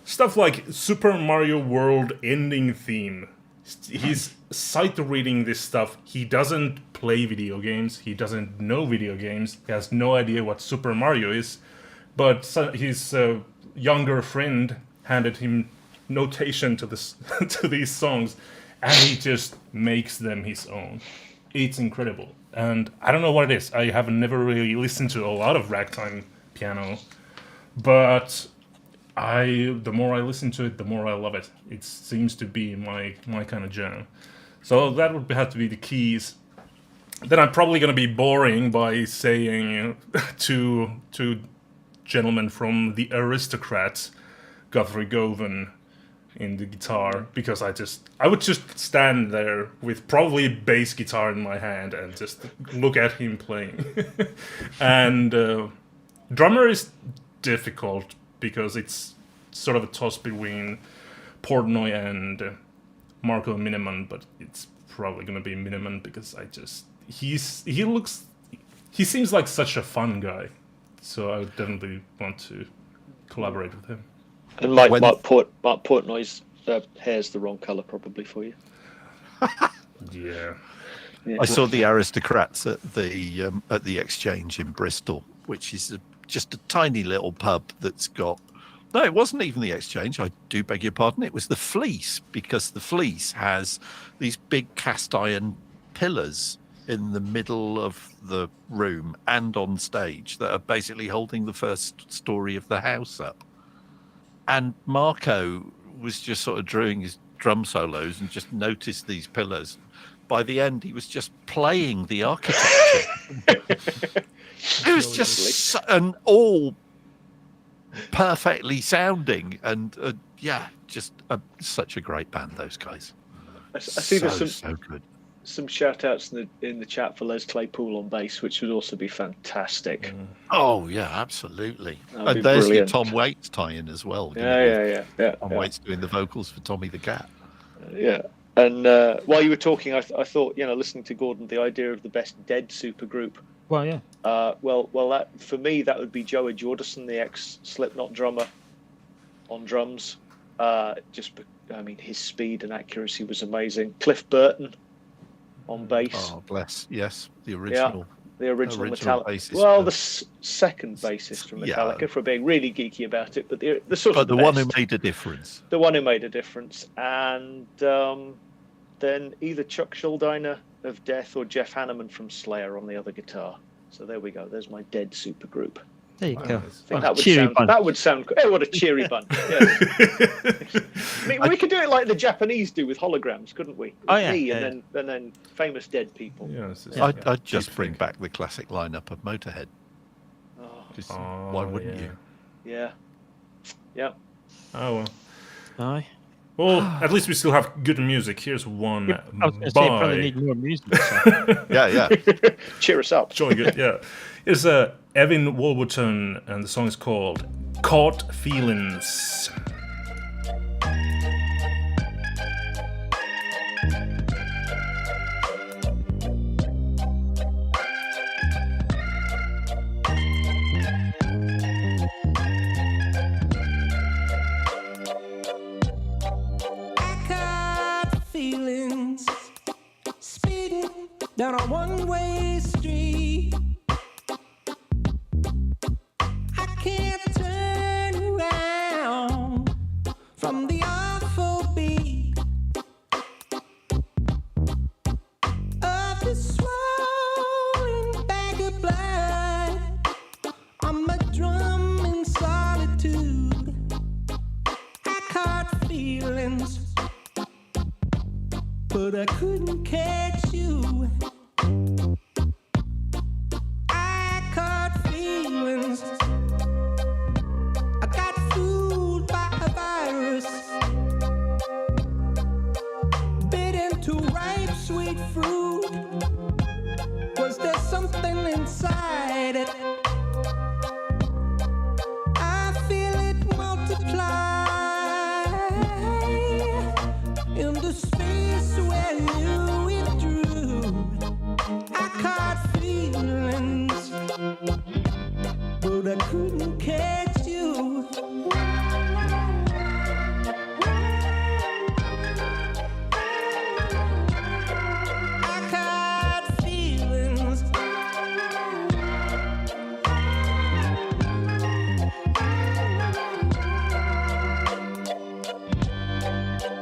stuff like Super Mario World ending theme. He's sight reading this stuff. He doesn't play video games. He doesn't know video games. He has no idea what Super Mario is. But his younger friend handed him notation to this to these songs, and he just makes them his own. It's incredible. And I don't know what it is. I have never really listened to a lot of ragtime piano, but the more I listen to it, the more I love it. It seems to be my kind of jam. So that would have to be the keys. Then I'm probably going to be boring by saying two gentlemen from the Aristocrats, Guthrie Govan in the guitar, because I would just stand there with probably a bass guitar in my hand and just look at him playing. And drummer is difficult because it's sort of a toss between Portnoy and Marco Miniman, but it's probably going to be Miniman because he seems like such a fun guy, so I would definitely want to collaborate with him. And Mark Portnoy's hair's the wrong colour probably for you. Yeah. I saw the Aristocrats at the Exchange in Bristol, which is just a tiny little pub that's got... No, it wasn't even the Exchange. I do beg your pardon. It was the Fleece, because the Fleece has these big cast iron pillars in the middle of the room and on stage that are basically holding the first story of the house up. And Marco was just sort of doing his drum solos and just noticed these pillars. By the end, he was just playing the architecture. It was just an all perfectly sounding, and just such a great band, those guys. I see there's so good. Some shout outs in the chat for Les Claypool on bass, which would also be fantastic. Oh yeah, absolutely. That'd be And there's brilliant. your Tom Waits tie-in as well. Yeah. Tom Waits doing the vocals for Tommy the Cat. Yeah. And while you were talking, I thought, listening to Gordon, the idea of the best dead supergroup. Well, yeah. Well, that for me that would be Joey Jordison, the ex-Slipknot drummer, on drums. His speed and accuracy was amazing. Cliff Burton on bass. Oh, bless. Yes, the original. The original Metallica. Bassist. Well, the second bassist from Metallica, for being really geeky about it, but the sort of the best. one who made a difference. The one who made a difference, and then either Chuck Schuldiner of Death or Jeff Hanneman from Slayer on the other guitar. So there we go. There's my dead supergroup. There you go. I think that would sound good. Oh, what a cheery bunch. Yeah. I mean, we could do it like the Japanese do with holograms, couldn't we? Oh, yeah. And then famous dead people. Yeah, it's I'd just bring back the classic lineup of Motorhead. Oh, Why wouldn't you? yeah. Yeah. Oh, well. Aye. Well, at least we still have good music. Here's one I was going to say, you probably need more music. So. Yeah. Cheer us up. Jolly good, yeah. It's Evan Wolverton, and the song is called Caught Feelings. Feelings speeding down on one-way street. I can't turn around from the awful beat of the swollen bag of blood on my drum in solitude. I caught feelings, but I couldn't catch you. I caught feelings. I got fooled by a virus. Bit into ripe sweet fruit. Was there something inside it? I feel it multiply in the space where you withdrew. I caught feelings, but I couldn't catch you. I caught feelings.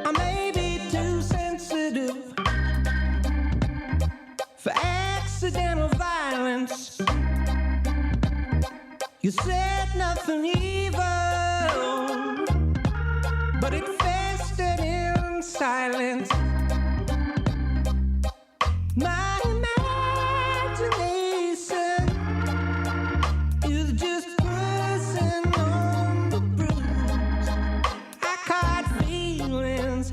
I may be too sensitive for accidental violence. You said nothing evil, but it festered in silence. My imagination is just pressing on the bruise. I caught feelings,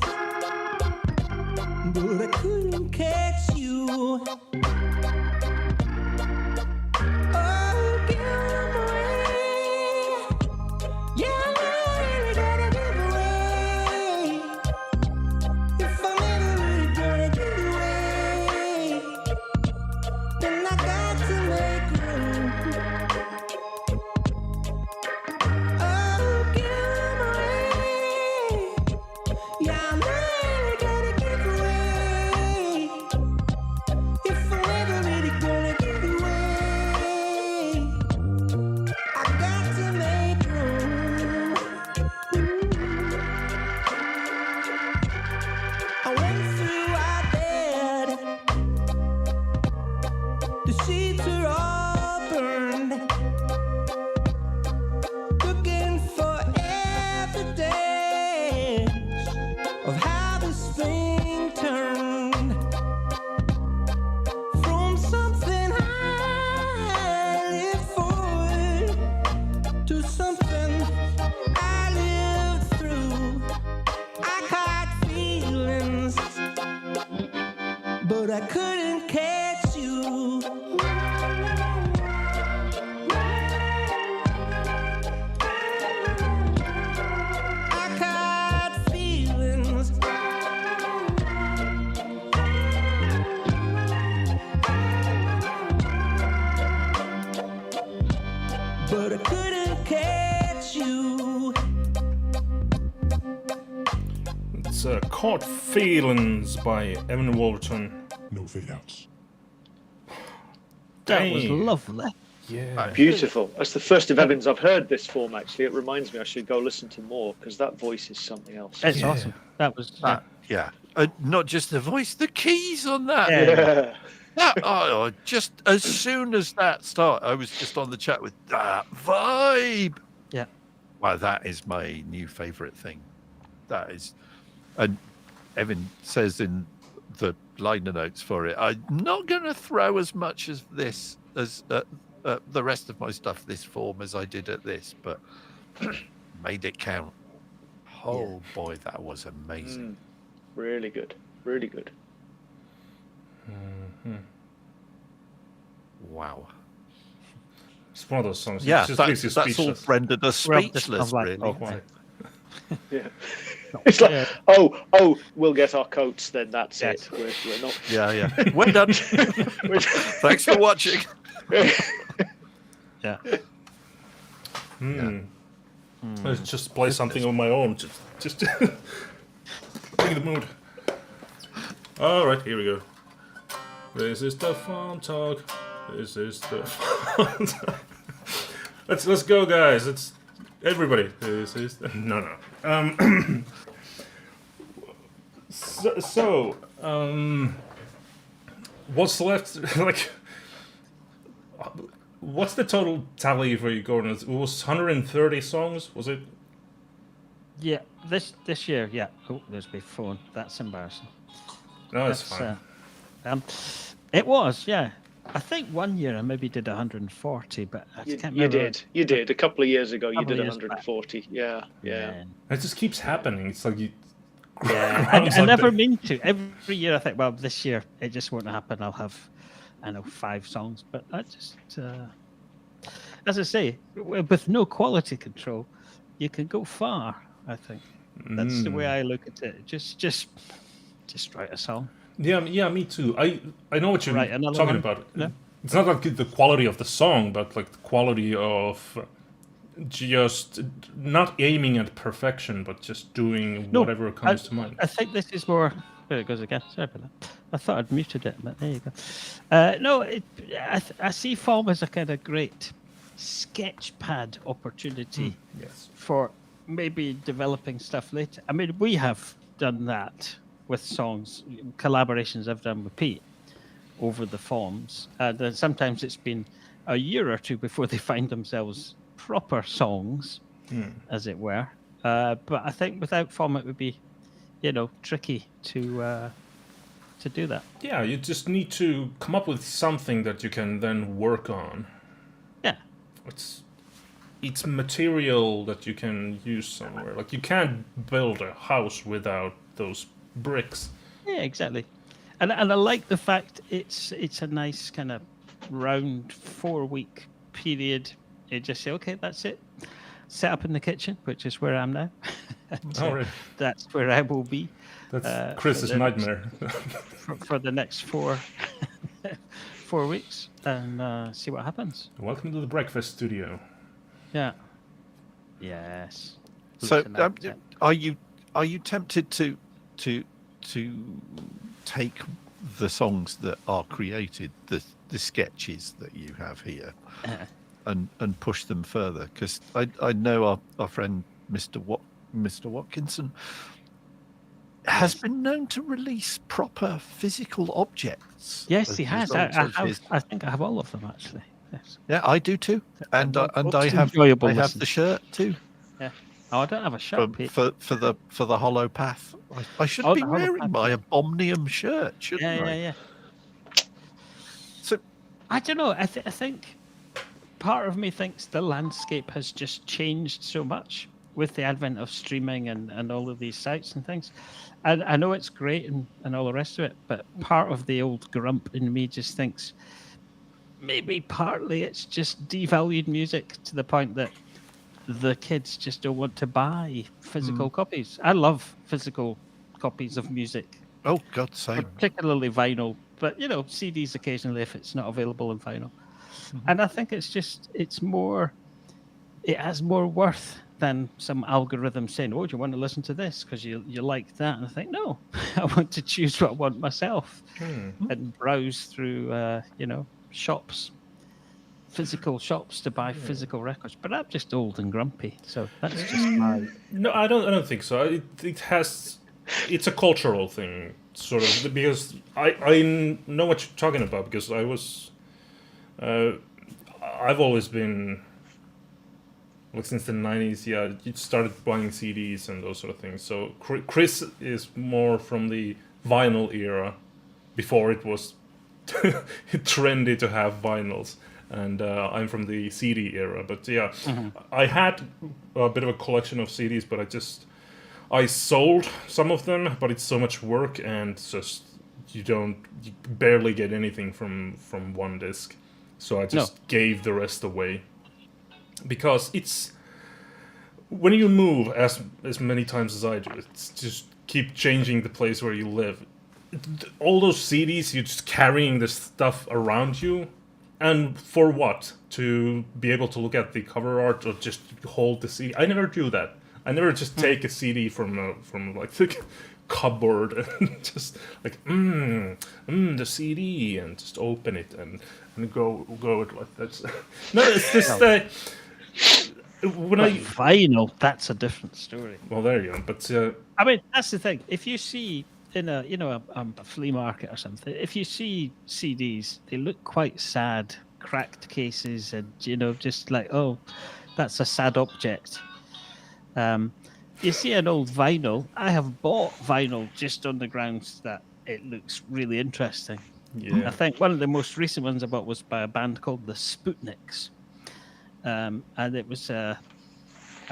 but I couldn't catch you. Oh, give away. Yeah, I really gotta give away. If I'm ever really gonna give away, then I got to make room. Oh, give away. Yeah, I really gotta give away. If I'm ever really gonna give away, I got to make room. I went through our bed. The sheets are all burned. Looking for evidence of how this thing turned from something I lived for to something I lived through. I caught feelings, but I couldn't catch you. I caught feelings. But I couldn't catch you. It's Caught Feelings by Evan Walton. No fade outs. That was Dang. lovely. Yeah. Beautiful. That's the first of Evans I've heard this form, actually. It reminds me I should go listen to more, because that voice is something else. It's Yeah. awesome. That was Yeah. Not just the voice, the keys on that. Yeah. Yeah. Just as soon as that started, I was just on the chat with that vibe. Yeah. Wow, that is my new favourite thing. That is, and Evan says in the liner notes for it, I'm not going to throw as much as this as the rest of my stuff this form as I did at this, but made it count. Oh boy, that was amazing. Really good. Really good. Wow. It's one of those songs. Yeah, it just makes you that's all speechless. rendered us Well, just speechless, like- really. Oh, wow. Yeah. It's like, oh, we'll get our coats, then that's Yes. it. We're not. Yeah. We're done. Thanks for watching. Yeah. Let's just play something on my own. Just bring the mood. All right, here we go. This is the FAWMtalk. This is the FAWMtalk. Let's go, guys. Let's everybody. This is no. So, what's left? Like, what's the total tally for you, Gordon? It was 130 songs, was it? Yeah, this year, yeah. Oh, there's my phone. That's embarrassing. No, it's fine. It was, yeah. I think one year I maybe did 140, but I can't remember. You did. A couple of years ago, you Couple did of years 140. Yeah. Man. It just keeps happening. It's like you. Yeah, I never mean to. Every year I think, well, this year it just won't happen. I'll have, 5 songs. But I just, as I say, with no quality control, you can go far. I think that's the way I look at it. Just write a song. Yeah, me too. I know what you're talking one. about. No? It's not like the quality of the song, but like the quality of just not aiming at perfection, but just doing whatever comes to mind. I think this is more. There it goes again. Sorry about that. I thought I'd muted it, but there you go. I see FAWM as a kind of great sketch pad opportunity Yes. for maybe developing stuff later. I mean, we have done that with songs, collaborations I've done with Pete over the FAWMs. And sometimes it's been a year or two before they find themselves proper songs, as it were. But I think without FAWM it would be, tricky to do that. Yeah, you just need to come up with something that you can then work on. Yeah. It's material that you can use somewhere. Like you can't build a house without those bricks. Yeah, exactly. And I like the fact it's a nice kind of round 4-week period. You just say, okay, that's it. Set up in the kitchen, which is where I am now. Right. That's where I will be. That's Chris's nightmare. For the next 4 weeks, and see what happens. Welcome to the breakfast studio. Yeah. Yes. So, are you tempted to take the songs that are created, the sketches that you have here, and push them further? Because I know our friend Mr. Watkinson has been known to release proper physical objects. Yes, he has. I think I have all of them actually. Yes. Yeah, I do too, and I have the shirt too. Yeah. Oh, I don't have a shirt, Pete. For the Hollow Path. I should be wearing my Abomnium shirt, shouldn't I? Yeah. So I don't know. I think part of me thinks the landscape has just changed so much with the advent of streaming and all of these sites and things. And I know it's great and all the rest of it, but part of the old grump in me just thinks maybe partly it's just devalued music to the point that the kids just don't want to buy physical copies. I love physical copies of music. Oh, God, same. Particularly vinyl, but CDs occasionally if it's not available in vinyl. And I think it has more worth than some algorithm saying, "Oh, do you want to listen to this because you like that?" And I think, no, I want to choose what I want myself and browse through, shops. Physical shops to buy physical records, but I'm just old and grumpy, so that's just my. No, I don't think so. It's a cultural thing, sort of, because I know what you're talking about because I've always been since the 90s. Yeah, you started buying CDs and those sort of things. So Chris is more from the vinyl era, before it was trendy to have vinyls. And I'm from the CD era, but yeah, I had a bit of a collection of CDs, but I sold some of them, but it's so much work, and just you barely get anything from one disc, so I just gave the rest away, because it's when you move as many times as I do, it's just keep changing the place where you live. All those CDs, you're just carrying this stuff around you. And for what? To be able to look at the cover art or just hold the CD? I never do that. I never just take a CD from like the cupboard and just like the CD and just open it and go it like that. No, it's just when Vinyl, that's a different story. well, there you go. But I mean, that's the thing. If you see in a a flea market or something, if you see CDs, they look quite sad, cracked cases, and just like, oh, that's a sad object. You see an old vinyl. I have bought vinyl just on the grounds that it looks really interesting. yeah, I think one of the most recent ones I bought was by a band called the Sputniks. And it was, I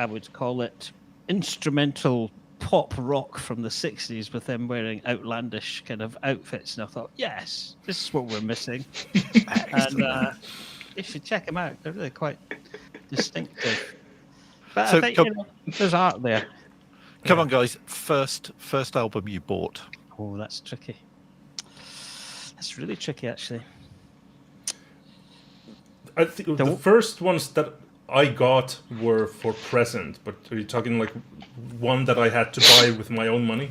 would call it instrumental pop rock from the 60s with them wearing outlandish kind of outfits. And I thought, yes, this is what we're missing. And you should check them out. They're really quite distinctive. But So I think there's art there. Come on, guys. First album you bought. Oh, that's tricky. That's really tricky, actually. I think the first ones that I got were for present. But are you talking like one that I had to buy with my own money?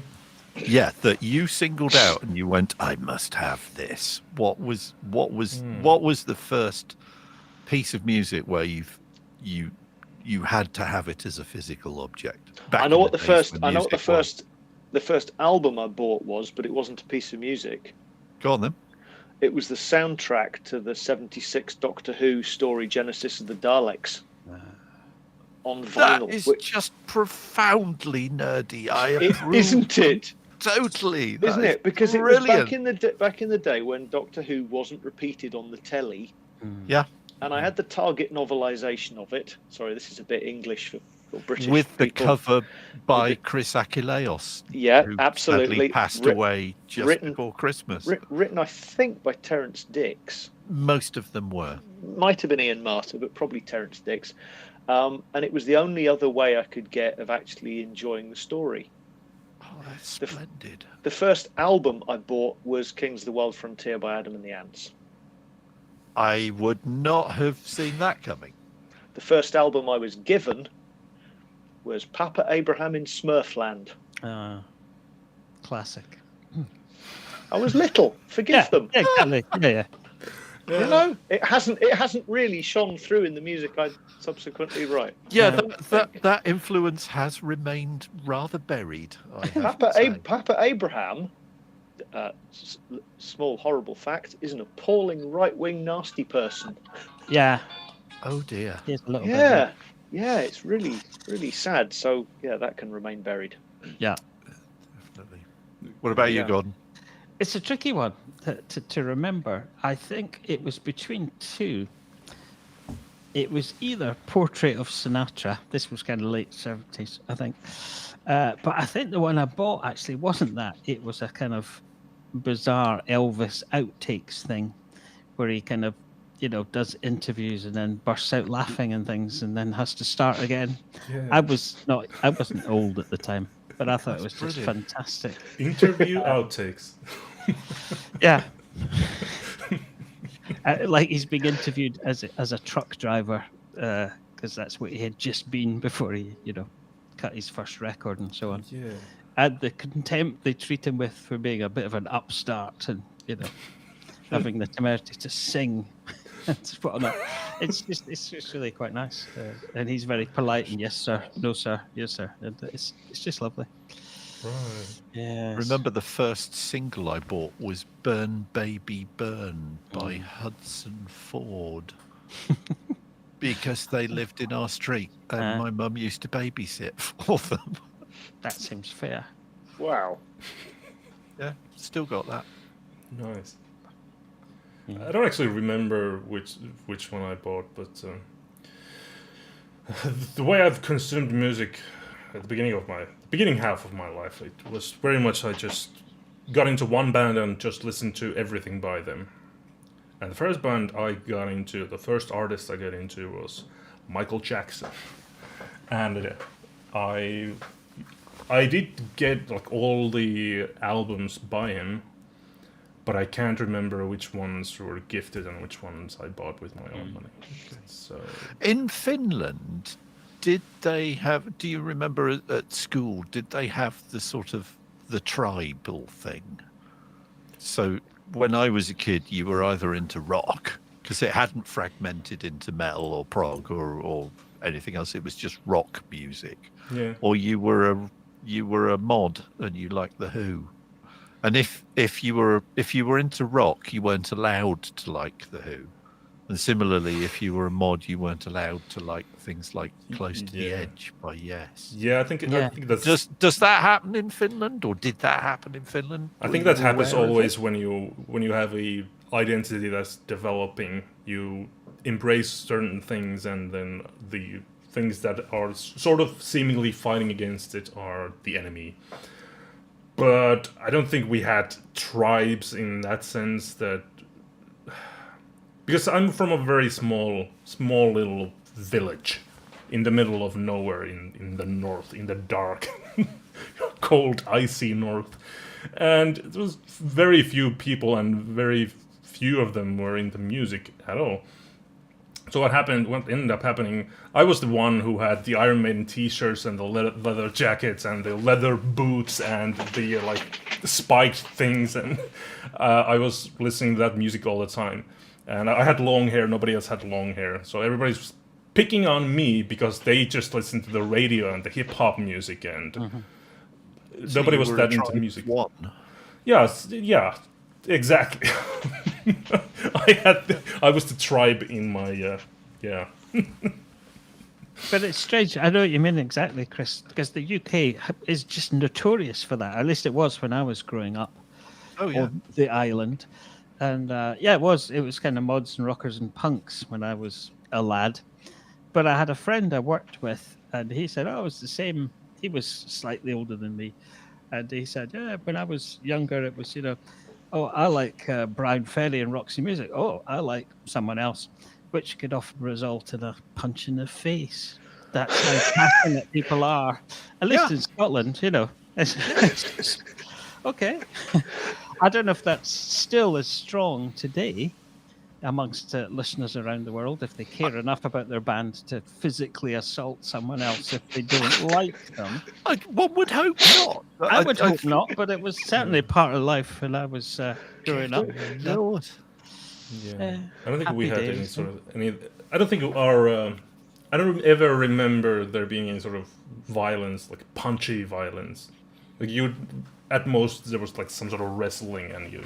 Yeah, that you singled out and you went, I must have this. What was the first piece of music where you had to have it as a physical object? I know what the first album I bought was, but it wasn't a piece of music. Go on then. It was the soundtrack to the '76 Doctor Who story Genesis of the Daleks on vinyl. That is just profoundly nerdy. Isn't it? Totally, Isn't it? Because brilliant. it was back in the day when Doctor Who wasn't repeated on the telly. Yeah, And I had the Target novelisation of it. Sorry, this is a bit English for British with the people. cover by Chris Achilleos. Yeah, who absolutely. sadly passed away just written- before Christmas. Written, I think, by Terence Dix. Most of them were. Might have been Ian Marter, but probably Terence Dix. And it was the only other way I could get of actually enjoying the story. Oh, that's splendid. The first album I bought was Kings of the Wild Frontier by Adam and the Ants. I would not have seen that coming. The first album I was given was Papa Abraham in Smurfland. Classic. I was little. Forgive them. Yeah, exactly. Yeah. You know, it hasn't really shone through in the music I subsequently write. Yeah, that influence has remained rather buried. I have to say. Papa Abraham, small horrible fact, is an appalling right-wing nasty person. Yeah. Oh dear. Here's a little bit. Yeah, it's really, really sad. So yeah, that can remain buried. Yeah. Definitely. What about you, Yeah. Gordon? It's a tricky one to remember. I think it was between two. It was either Portrait of Sinatra. This was kind of late 70s, I think. But I think the one I bought actually wasn't that. It was a kind of bizarre Elvis outtakes thing where he kind of, does interviews and then bursts out laughing and things and then has to start again. Yeah. I wasn't old at the time, but I thought it was just brilliant. fantastic. Interview outtakes. Yeah. Like he's being interviewed as a truck driver, because that's what he had just been before he, cut his first record and so on. Yeah. And the contempt they treat him with for being a bit of an upstart and, having the temerity to sing. It's just really quite nice. And he's very polite and yes, sir, no, sir, yes, sir. And it's just lovely. Right. Yeah. Remember the first single I bought was Burn Baby Burn by Hudson Ford. Because they lived in our street and my mum used to babysit for them. That seems fair. Wow. Yeah, still got that. Nice. Yeah. I don't actually remember which one I bought, but the way I've consumed music at the beginning half of my life, it was very much I just got into one band and just listened to everything by them. And the first artist I got into was Michael Jackson, and I did get like all the albums by him. But I can't remember which ones were gifted and which ones I bought with my own money. So In Finland, did they have? Do you remember at school? Did they have the sort of the tribal thing. So when I was a kid, you were either into rock, because it hadn't fragmented into metal or prog or anything else. It was just rock music. Yeah. Or you were a mod and you liked the Who. And if you were into rock, you weren't allowed to like the Who. And similarly, if you were a mod, you weren't allowed to like things like Close to the Edge by Yes. Yeah, I think that's. Does that happen in Finland, or did that happen in Finland? I think that happens always when you have a identity that's developing. You embrace certain things, and then the things that are sort of seemingly fighting against it are the enemy. But I don't think we had tribes in that sense. That because I'm from a very small little village in the middle of nowhere in the north, in the dark, cold, icy north. And it was very few people, and very few of them were into music at all. So what ended up happening, I was the one who had the Iron Maiden t-shirts and the leather jackets and the leather boots and the spiked things, and I was listening to that music all the time. And I had long hair, nobody else had long hair. So everybody's picking on me because they just listened to the radio and the hip-hop music, and nobody was that into music. One. Yes, yeah, exactly. I was the tribe in my, yeah. But it's strange. I know what you mean exactly, Chris, because the UK is just notorious for that. At least it was when I was growing up. Oh, yeah. On the island. And yeah, it was kind of mods and rockers and punks when I was a lad. But I had a friend I worked with, and he said, oh, it was the same. He was slightly older than me. And he said, yeah, when I was younger, it was, oh, I like Brian Ferry and Roxy Music. Oh, I like someone else, which could often result in a punch in the face. That's how passionate people are. At least in Scotland, It's just, okay. I don't know if that's still as strong today amongst listeners around the world, if they care enough about their band to physically assault someone else if they don't like them. One would hope not. I would hope not, but it was certainly part of life when I was growing up. Lord. Yeah. I don't think we had days. any sort of any. I don't think our. I don't ever remember there being any sort of violence, like punchy violence. Like at most there was like some sort of wrestling, and you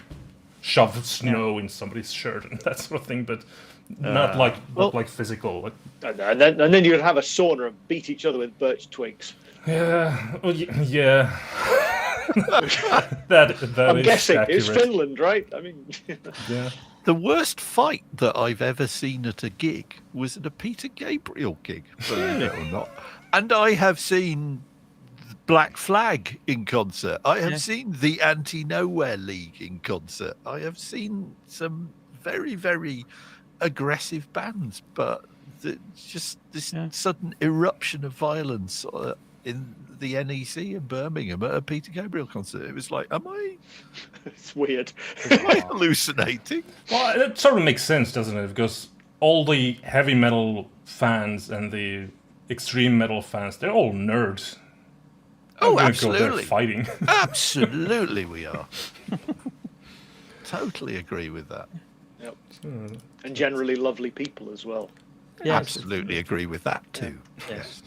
shove snow in somebody's shirt and that sort of thing, but not like physical. And then you'd have a sauna and beat each other with birch twigs. Yeah. Well, yeah. that I'm is guessing accurate. it's Finland, right? I mean, Yeah. The worst fight that I've ever seen at a gig was at a Peter Gabriel gig, believe it or not. And I have seen Black Flag in concert. I have seen the Anti-Nowhere League in concert. I have seen some very, very aggressive bands, but just this sudden eruption of violence in the NEC in Birmingham at a Peter Gabriel concert. It was like, it's weird. Am I hallucinating? Well, it sort of makes sense, doesn't it? Because all the heavy metal fans and the extreme metal fans, they're all nerds. Oh, Go absolutely. there fighting. Absolutely, we are. Totally agree with that. Yep. And generally lovely people as well. Yes. Absolutely agree with that too. Yes.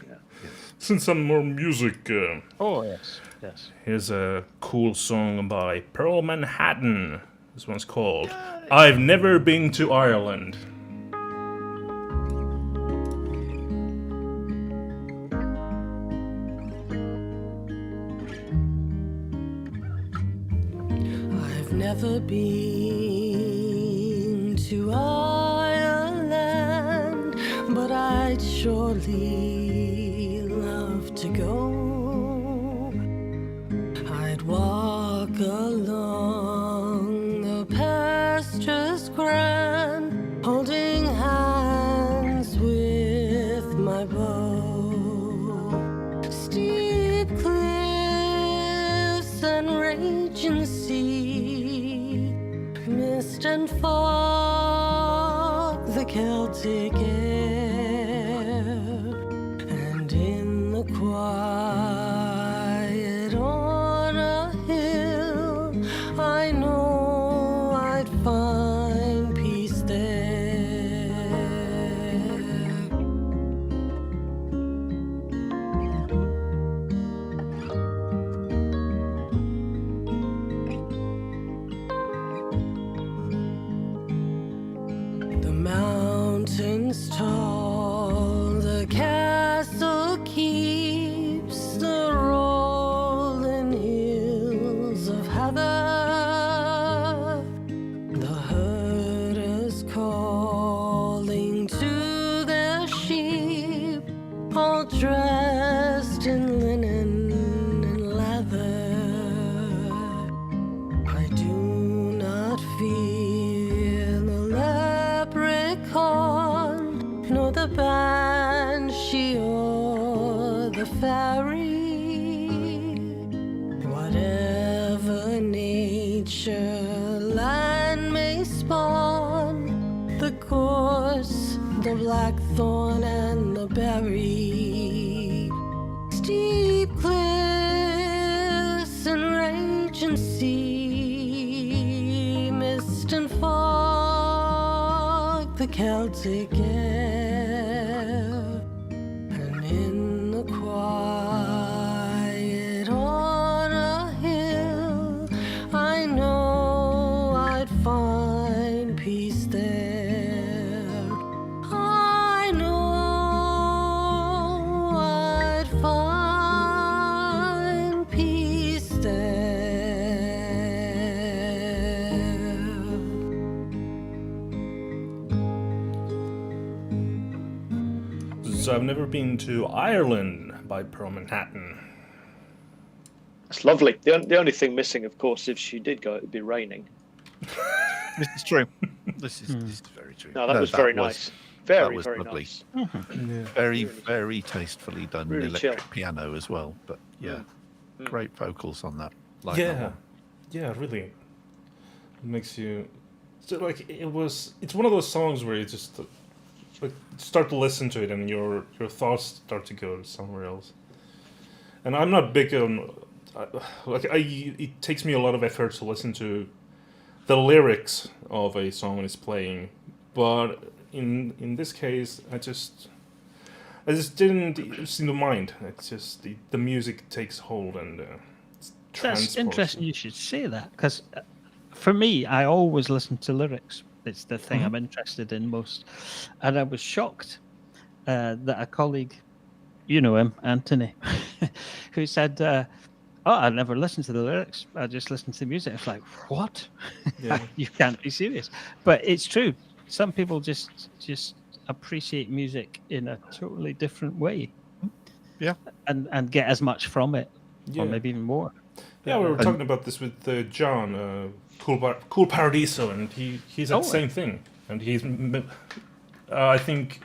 Since some more music, Oh, yes. Yes. here's a cool song by Pearl Manhattan. This one's called I've Never Been to Ireland. I've never been to Ireland, but I'd surely love to go. I'd walk along the pastures grand, holding hands with my bow. Steep cliffs and raging sea, mist and fog, the Celtic air, and in the quiet on a hill mountains tall, the castle keeps the rolling hills of heather. The herders calling to their sheep, all dressed in linen and leather. I do not fear the leprechaun, nor the banshee or the fairy. Whatever nature land may spawn, the gorse, the blackthorn, and the berry. Steep cliffs and raging sea, mist and fog, the Celtic air, and in the quiet on a hill, I know I'd find peace there. I know I'd find peace there. So I've never been to Ireland by Pearl Manhattan. It's lovely. The only thing missing, of course, if she did go, it would be raining. This is true. This is very true. No, that was very nice. Very, was very lovely. nice. Very, very tastefully done Really electric chill. piano as well. But yeah, great vocals on that. Like that Yeah, one. yeah, really. It makes you so like it's one of those songs where you just like start to listen to it and your thoughts start to go somewhere else. And I'm not big on it takes me a lot of effort to listen to the lyrics of a song when it's playing, but in this case I just didn't seem to mind. It's just the music takes hold and That's transports interesting. you. You should say that because for me, I always listen to lyrics. It's the thing I'm interested in most, and I was shocked that a colleague, you know him, Anthony, who said, "Oh, I never listened to the lyrics. I just listen to the music." It's like, what? Yeah. You can't be serious. But it's true. Some people just appreciate music in a totally different way. Yeah. And get as much from it, Yeah. or maybe even more. Yeah, we were talking about this with John, Cool Paradiso, and he's at the same thing. And I think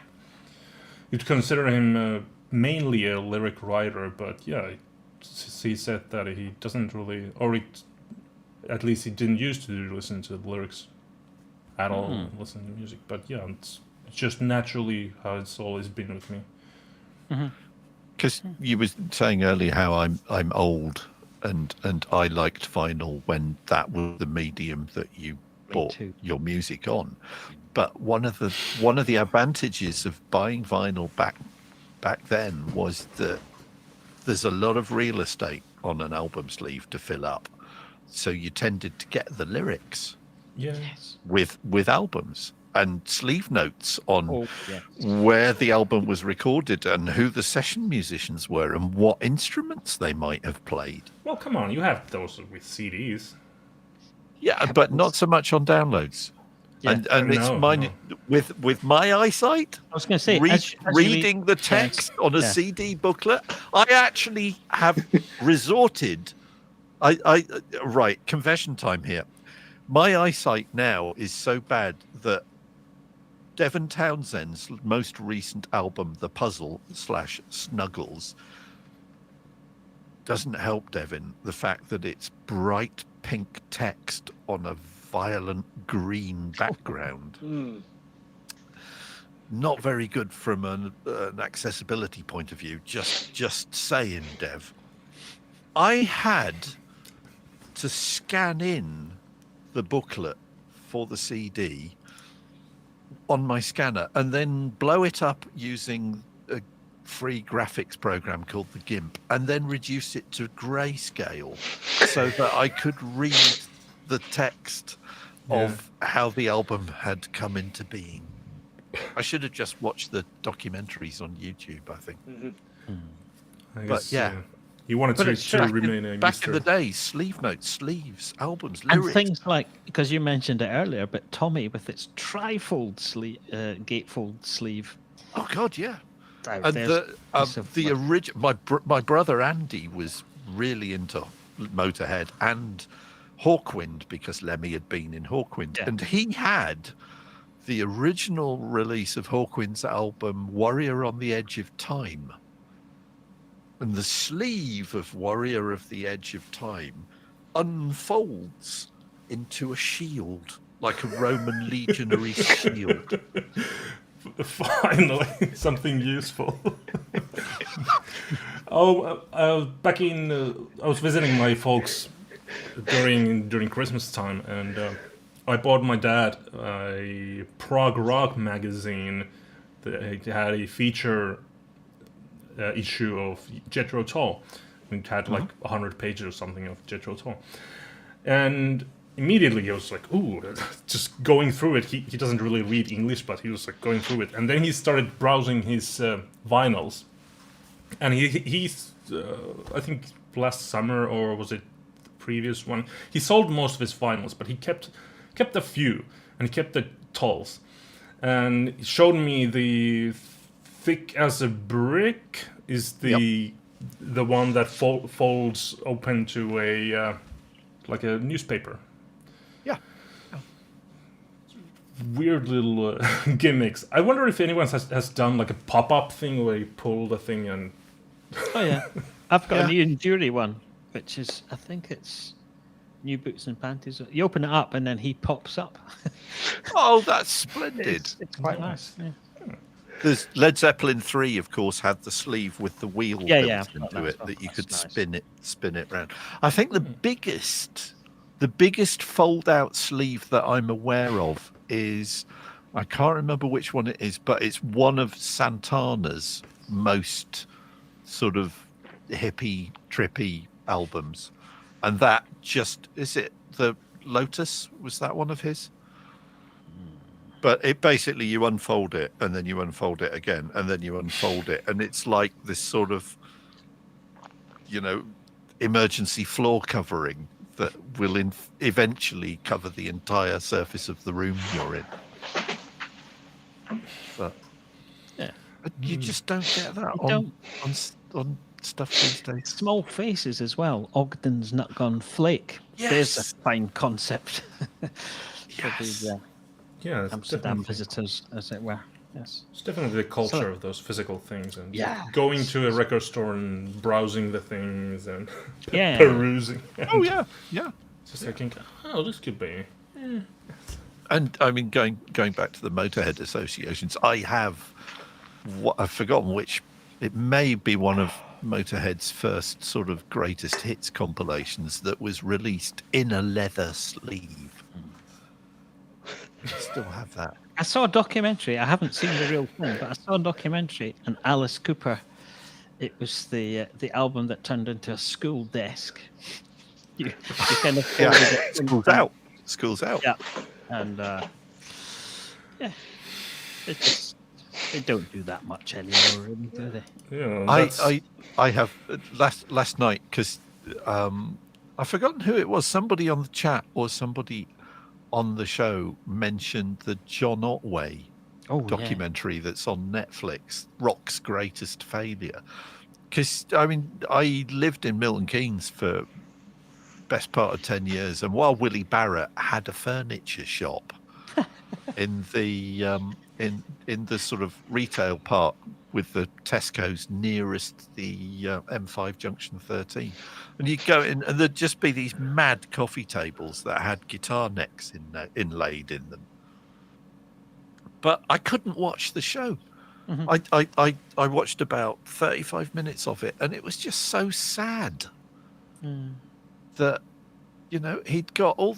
you'd consider him mainly a lyric writer, but yeah, he said that he doesn't really, at least he didn't used to listen to the lyrics at all, listen to music. But yeah, it's just naturally how it's always been with me. Because you were saying earlier how I'm old and I liked vinyl when that was the medium that you bought too. your music on. But one of the advantages of buying vinyl back then was that there's a lot of real estate on an album sleeve to fill up. So you tended to get the lyrics Yeah. with albums and sleeve notes on Oh, yeah. where the album was recorded and who the session musicians were and what instruments they might have played. Well, come on, you have those with CDs. Yeah, but not so much on downloads. Yeah. And it's No, mine with my eyesight. I was going to say, Reading the text on a yeah. CD booklet, I actually have resorted. I right, confession time here. My eyesight now is so bad that Devon Townsend's most recent album, The Puzzle / Snuggles, doesn't help Devon the fact that it's bright pink text on a violent green background. Not very good from an accessibility point of view. Just saying, Dev. I had to scan in the booklet for the CD on my scanner and then blow it up using a free graphics program called the GIMP and then reduce it to grayscale so that I could read the text of how the album had come into being. I should have just watched the documentaries on YouTube, I think. I But guess, yeah. he wanted But to, it's to back remain a Back mystery. in the day, sleeve notes, sleeves, albums, And lyrics. things like, because you mentioned it earlier, but Tommy with its trifold sleeve, gatefold sleeve. Oh God, yeah. Oh, And there's the a piece of the work. original, my brother Andy was really into Motorhead and Hawkwind because Lemmy had been in Hawkwind, Yeah. and he had the original release of Hawkwind's album Warrior on the Edge of Time, and the sleeve of Warrior of the Edge of Time unfolds into a shield, like a Roman legionary shield. Finally, something useful. Back in, I was visiting my folks during Christmas time, and I bought my dad a prog rock magazine that had a feature issue of Jethro Tull. It had like 100 pages or something of Jethro Tull, and immediately I was like, ooh, just going through it. He doesn't really read English, but he was like going through it. And then he started browsing his vinyls. And he's I think last summer, or was it the previous one, he sold most of his vinyls, but he kept a few, and he kept the Tulls. And he showed me the Thick as a Brick is the one that folds open to a like a newspaper. Yeah. Weird little gimmicks. I wonder if anyone has done like a pop-up thing where you pull the thing and... Oh, yeah. I've got Yeah. a new Enduri one, which is, I think it's New Boots and Panties. You open it up and then he pops up. Oh, that's splendid. It's quite nice. Yeah. There's Led Zeppelin 3, of course, had the sleeve with the wheel Yeah, built yeah, I've got into that it as well. that you That's could nice. spin it round. I think the biggest fold-out sleeve that I'm aware of is, I can't remember which one it is, but it's one of Santana's most sort of hippie, trippy albums. And that just, is it the Lotus? Was that one of his? But it basically, you unfold it and then you unfold it again and then you unfold it. And it's like this sort of, emergency floor covering that will eventually cover the entire surface of the room you're in. But Yeah. you just don't get that You on stuff these days. Small faces as well. Ogden's Nut Gun Flake. There's Yes. a fine concept for Yes. the Yeah, it's Amsterdam definitely, visitors, as it were. Yes. it's definitely the culture So- of those physical things, and Yeah. going to a record store and browsing the things and Yeah. perusing. Oh yeah, yeah. Just thinking, oh, this could be. And I mean, going back to the Motorhead associations, I have I've forgotten which. It may be one of Motorhead's first sort of greatest hits compilations that was released in a leather sleeve. I still have that. I saw a documentary. I haven't seen the real thing, but I saw a documentary, and Alice Cooper. It was the album that turned into a school desk. You kind of Yeah, folded it in School's front. out. School's out. Yeah, and yeah, they don't do that much anymore, really, do they? Yeah, I have last night because I've forgotten who it was. Somebody on the chat or somebody on the show mentioned the John Otway documentary that's on Netflix, Rock's Greatest Failure. Because I mean, I lived in Milton Keynes for best part of 10 years, and while Willie Barrett had a furniture shop in the in the sort of retail part with the Tesco's nearest the M5 Junction 13, and you go in and there'd just be these mad coffee tables that had guitar necks inlaid in them. But I couldn't watch the show. Mhm. I watched about 35 minutes of it, and it was just so sad that he'd got all.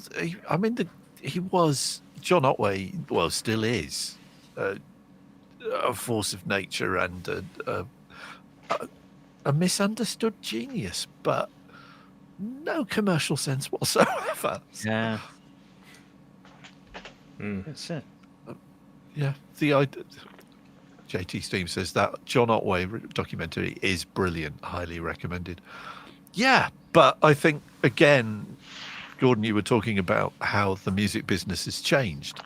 He was John Otway. Well, still is a force of nature and a misunderstood genius, but no commercial sense whatsoever. Yeah, that's it. Yeah, JT Steam says that John Otway documentary is brilliant, highly recommended. Yeah, but I think, again, Gordon, you were talking about how the music business has changed.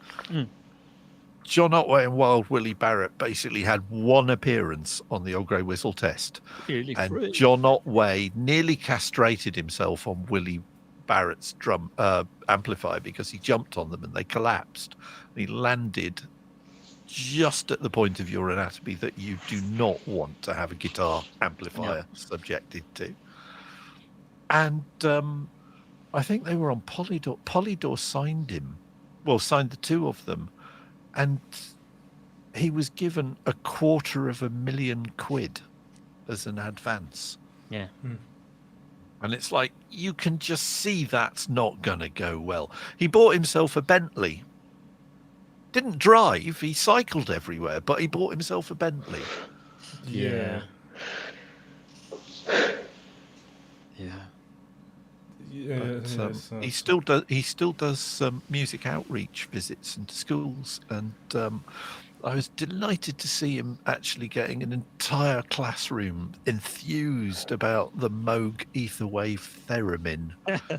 John Otway and Wild Willie Barrett basically had one appearance on the Old Grey Whistle test. Really And free. John Otway nearly castrated himself on Willie Barrett's drum amplifier because he jumped on them and they collapsed. And he landed just at the point of your anatomy that you do not want to have a guitar amplifier subjected to. And I think they were on Polydor. Polydor signed him, signed the two of them, and he was given £250,000 as an advance. Yeah. And it's like, you can just see that's not going to go well. He bought himself a Bentley. Didn't drive, he cycled everywhere, but he bought himself a Bentley. Yeah. He still does music outreach visits into schools, and I was delighted to see him actually getting an entire classroom enthused about the Moog Etherwave theremin,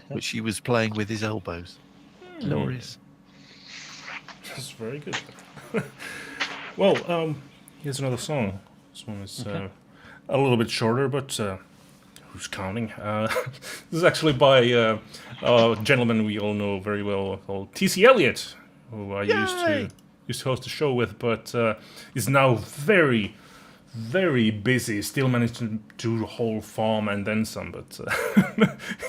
which he was playing with his elbows. Glorious. That's very good. Well, here's another song. This one is a little bit shorter, but who's counting? This is actually by a gentleman we all know very well called T.C. Eliot, who I used to host a show with, but is now very, very busy. Still managed to do the whole FAWM and then some, but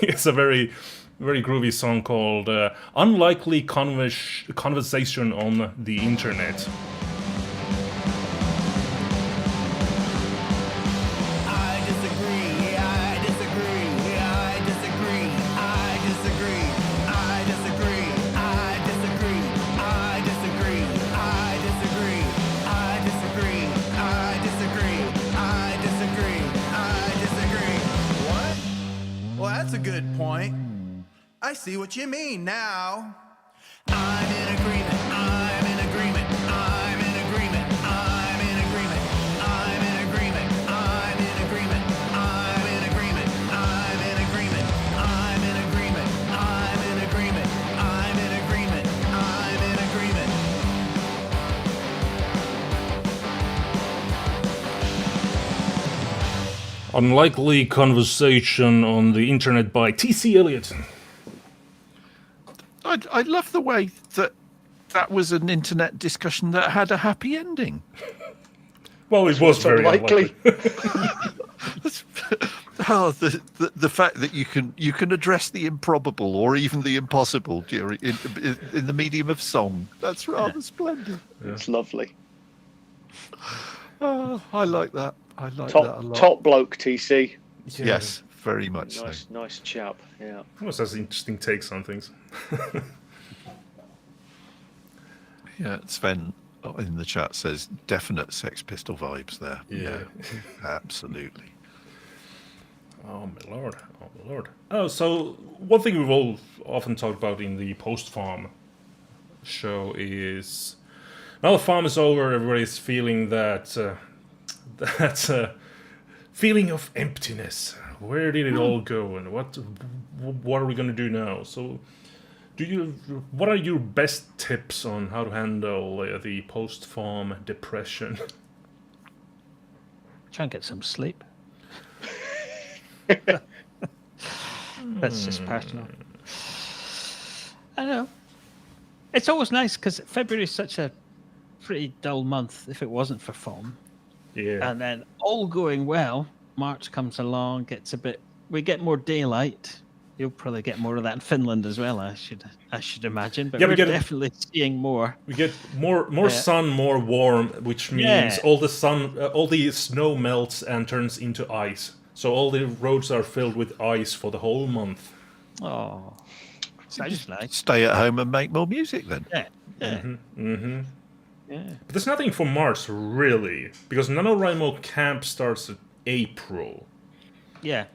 it's a very, very groovy song called Unlikely Conversation on the Internet. That's a good point. I see what you mean now. I'm in agreement. I'm in agreement. I'm in agreement. I'm in agreement. I'm in agreement. I'm in agreement. I'm in agreement. I'm in agreement. I'm in agreement. I'm in agreement. I'm in agreement. I'm in agreement. Unlikely Conversation on the Internet by T.C. Eliot. I love the way that was an internet discussion that had a happy ending. Well, it was very unlikely. The fact that you can address the improbable or even the impossible during in the medium of song. That's rather splendid. Yeah. It's lovely. Oh, I like that. I like Top, that a lot. top bloke, TC. Yeah. Yes, very much Nice, so. nice chap. Yeah. Almost has interesting takes on things. Yeah, Sven in the chat says definite Sex Pistol vibes there. Yeah. Absolutely. Oh my lord! Oh my lord! Oh, so one thing we've all often talked about in the Post-FAWM show is now the FAWM is over. Everybody's feeling that feeling of emptiness. Where did it all go, and what are we going to do now? So, what are your best tips on how to handle the post-FAWM depression? Try and get some sleep. That's just personal. I know. It's always nice because February is such a pretty dull month if it wasn't for FAWM. Yeah. And then all going well, March comes along, we get more daylight. You'll probably get more of that in Finland as well, I should imagine. But Yeah, we we're get definitely seeing more. We get more sun, more warm, which means all the snow melts and turns into ice. So all the roads are filled with ice for the whole month. Oh, sounds nice. Stay at home and make more music then. Yeah. But there's nothing for March really, because NaNoWriMo camp starts in April. Yeah,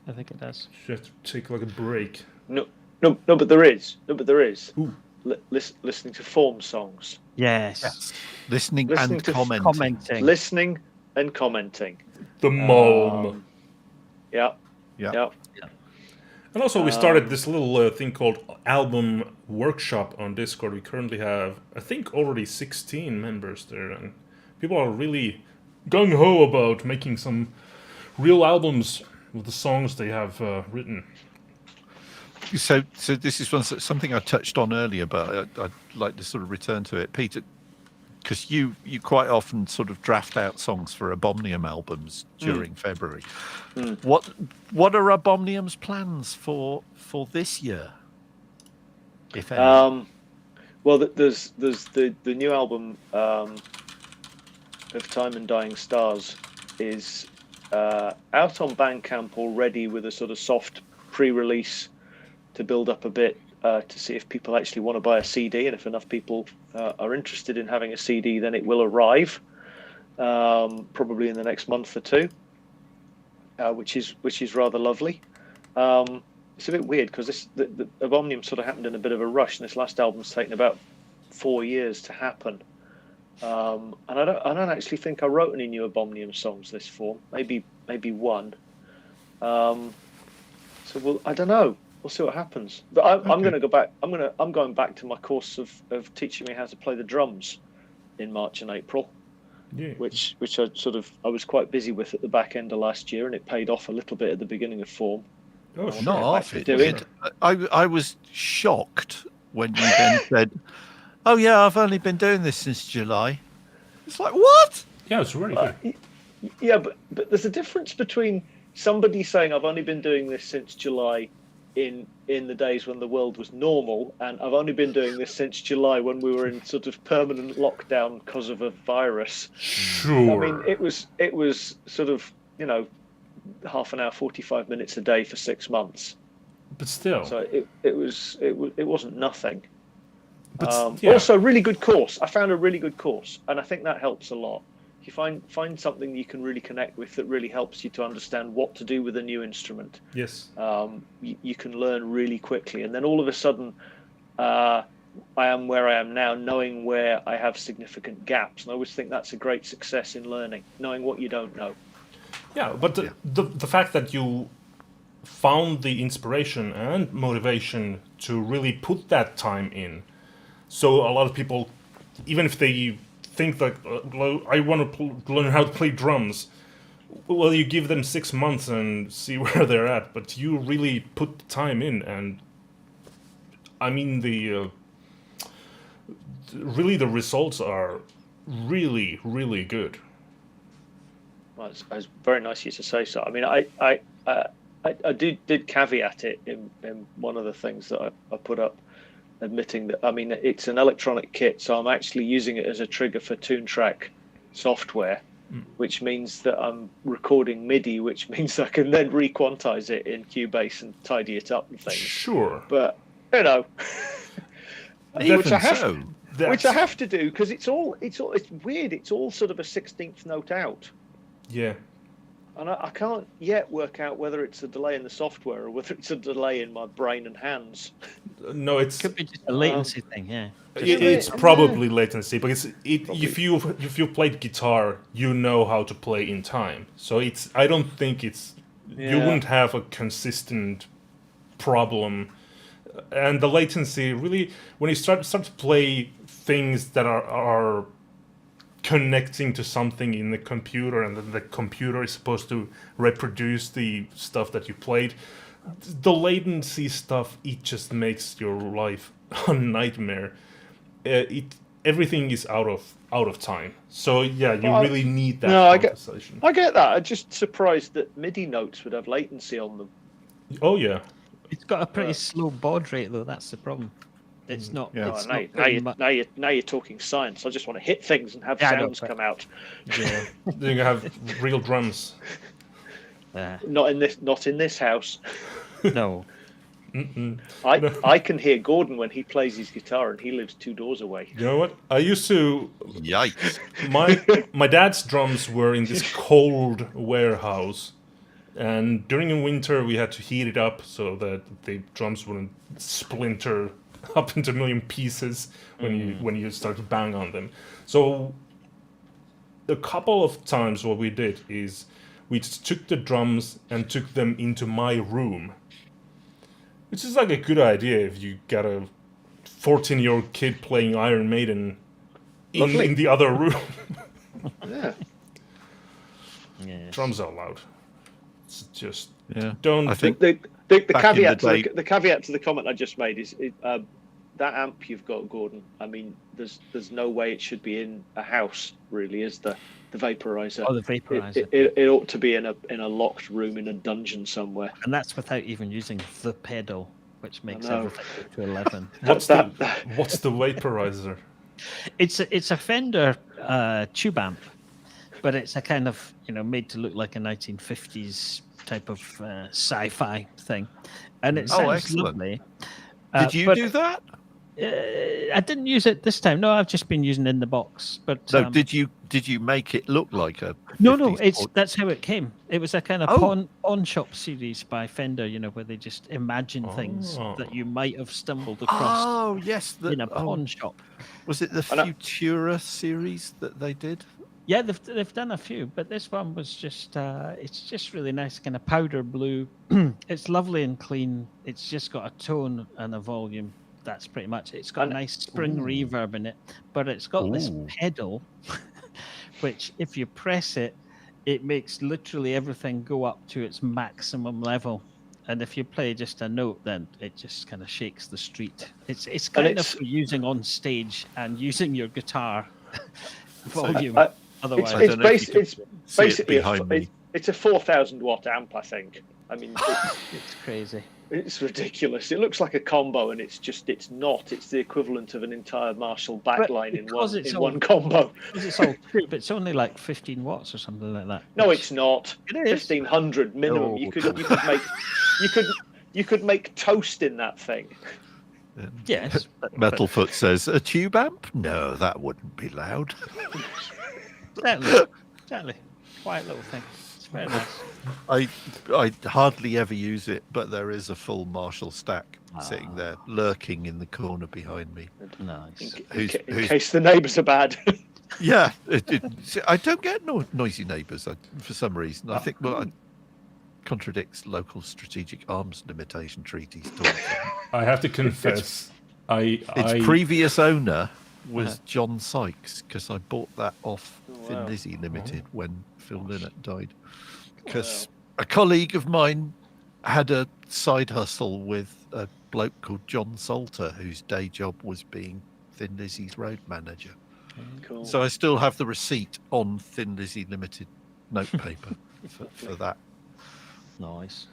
I think it does. You have to take like a break. No, but there is. Ooh. Listening to FAWM songs. Yes. Listening, Listening and to commenting. Listening and commenting. The mom. Yeah. Yeah. Yeah. And also, we started this little thing called Album Workshop on Discord. We currently have, I think, already 16 members there, and people are really gung ho about making some real albums with the songs they have written. So this is something I touched on earlier, but I'd like to sort of return to it, Peter, because you quite often sort of draft out songs for Abomnium albums during February. What are Abomnium's plans for this year, if any? Well, there's the new album of Time and Dying Stars is out on Bandcamp already with a sort of soft pre-release to build up a bit to see if people actually want to buy a CD, and if enough people are interested in having a CD, then it will arrive probably in the next month or two, which is rather lovely. It's a bit weird because the Abomnium sort of happened in a bit of a rush, and this last album's taken about 4 years to happen. And I don't actually think I wrote any new Abomnium songs this form. Maybe one. So I don't know. We'll see what happens. But I'm going to go back. I'm going back to my course of teaching me how to play the drums in March and April. Yeah. Which I was quite busy with at the back end of last year, and it paid off a little bit at the beginning of FAWM. Oh, Not off it. doing. I was shocked when you then said, "Oh yeah, I've only been doing this since July." It's like, what? Yeah, it's really good. Yeah, but there's a difference between somebody saying I've only been doing this since July in the days when the world was normal, and I've only been doing this since July when we were in sort of permanent lockdown because of a virus. Sure. I mean, it was sort of, half an hour, 45 minutes a day for 6 months. But still. So it wasn't nothing. But yeah. Also, really good course. I found a really good course, and I think that helps a lot. If you find something you can really connect with that really helps you to understand what to do with a new instrument. Yes. You can learn really quickly, and then all of a sudden, I am where I am now, knowing where I have significant gaps. And I always think that's a great success in learning, knowing what you don't know. Yeah, but the fact that you found the inspiration and motivation to really put that time in. So a lot of people, even if they think that I want to learn how to play drums, well, you give them 6 months and see where they're at. But you really put the time in, and I mean really the results are really, really good. Well, it's very nice of you to say so. I mean, I did caveat it in one of the things that I put up, admitting that, I mean, it's an electronic kit, so I'm actually using it as a trigger for TuneTrack software, which means that I'm recording MIDI, which means I can then requantize it in Cubase and tidy it up and things. Sure. But, which I have to do, because it's weird. It's all sort of a 16th note out. Yeah. And I can't yet work out whether it's a delay in the software or whether it's a delay in my brain and hands. No, it Could be just a latency thing, yeah. It's probably latency, because if you played guitar, you know how to play in time. So I don't think you wouldn't have a consistent problem. And the latency really, when you start to play things that are connecting to something in the computer, and then the computer is supposed to reproduce the stuff that you played, the latency stuff, it just makes your life a nightmare. Everything is out of time. So yeah, you really need that compensation. I get that. I'm just surprised that MIDI notes would have latency on them. Oh yeah. It's got a pretty slow baud rate though. That's the problem. It's not. Yeah. It's Now you're talking science. I just want to hit things and have sounds come out. Yeah. Then you have real drums. Not in this house. No. I can hear Gordon when he plays his guitar, and he lives 2 doors away. You know what? I used to. Yikes! My dad's drums were in this cold warehouse, and during the winter we had to heat it up so that the drums wouldn't splinter up into a million pieces when you start to bang on them. So a couple of times what we did is we took the drums and took them into my room, which is like a good idea if you got a 14-year-old kid playing Iron Maiden in the other room. Yeah. Yes. Drums are loud. It's just Yeah. don't. I think The Back in caveat the to the caveat to the comment I just made is that amp you've got, Gordon. I mean, there's no way it should be in a house, really, is the vaporizer. Oh, the vaporizer. It ought to be in a locked room in a dungeon somewhere. And that's without even using the pedal, which makes know. everything go to 11. What's the vaporizer? It's a Fender tube amp, but it's a kind of made to look like a 1950s type of sci-fi thing, and it sounds excellent. lovely. Did you but, do that? I didn't use it this time. No, I've just been using it in the box. But No, did you make it look like a? No, 50s that's how it came. It was a kind of pawn shop series by Fender, where they just imagine things that you might have stumbled across Oh yes, in a pawn shop. Was it the Futura series that they did? Yeah, they've done a few, but this one was just it's just really nice, kind of powder blue. It's lovely and clean. It's just got a tone and a volume. That's pretty much it. It's got a nice spring reverb in it, but it's got this pedal, which if you press it, it makes literally everything go up to its maximum level. And if you play just a note, then it just kind of shakes the street. It's kind of for using on stage and using your guitar volume. Otherwise, It's basically behind me. it's a 4,000 watt amp, I think. I mean, it's crazy. it's ridiculous. It looks like a combo, and it's not. It's the equivalent of an entire Marshall backline in one combo. Because it's all tube, it's only like 15 watts or something like that. No, it's not. It is. 1,500 minimum. No. You could make toast in that thing. Yes. Metalfoot says, a tube amp? No, that wouldn't be loud. Exactly. Quiet little thing. It's very nice. I hardly ever use it, but there is a full Marshall stack sitting there, lurking in the corner behind me. Nice. In case the neighbours are bad. Yeah, I don't get noisy neighbours for some reason. I think it contradicts local strategic arms limitation treaties. I have to confess, Its previous owner was John Sykes, because I bought that off Thin Lizzy Limited when Phil Lynott died. Because a colleague of mine had a side hustle with a bloke called John Salter, whose day job was being Thin Lizzy's road manager. Cool. So I still have the receipt on Thin Lizzy Limited notepaper for that. Nice.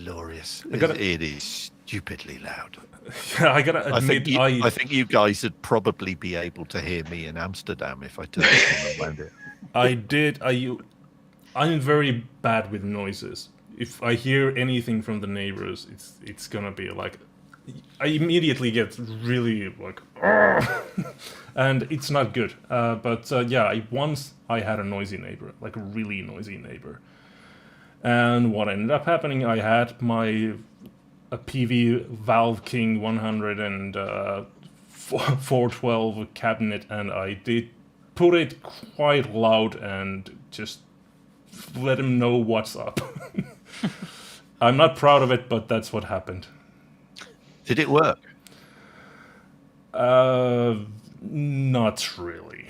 Glorious. It is stupidly loud. I gotta admit, I think you guys would probably be able to hear me in Amsterdam if I turned it around it. I'm very bad with noises. If I hear anything from the neighbors, it's gonna be like, I immediately get really like, and it's not good. But once I had a noisy neighbor, like a really noisy neighbor. And what ended up happening, I had a PV Valve King 100 and 412 cabinet, and I did put it quite loud and just let him know what's up. I'm not proud of it, but that's what happened. Did it work? Not really.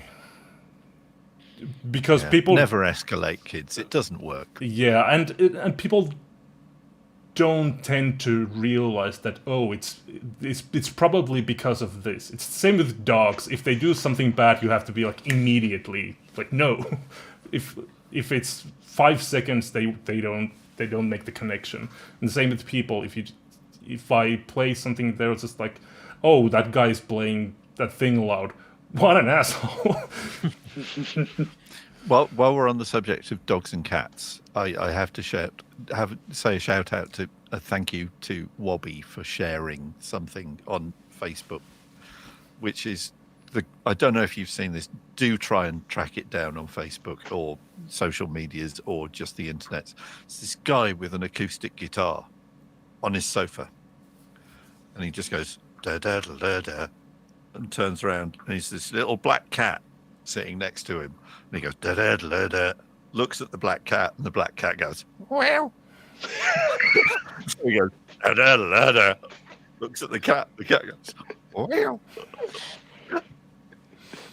Because people never escalate, kids. It doesn't work. Yeah, and people don't tend to realize that it's probably because of this. It's the same with dogs. If they do something bad, you have to be like immediately like no. If it's 5 seconds, they don't make the connection. And the same with people. If I play something, they're just like, oh, that guy's playing that thing loud. What an asshole. Well, while we're on the subject of dogs and cats, I have to say a shout out to a thank you to Wobby for sharing something on Facebook, which is I don't know if you've seen this. Do try and track it down on Facebook or social medias or just the internet. It's this guy with an acoustic guitar on his sofa, and he just goes, da da da da da, and turns around, and he's this little black cat sitting next to him, and he goes da da da da, looks at the black cat, and the black cat goes wow. So he goes da da da da, looks at the cat goes wow.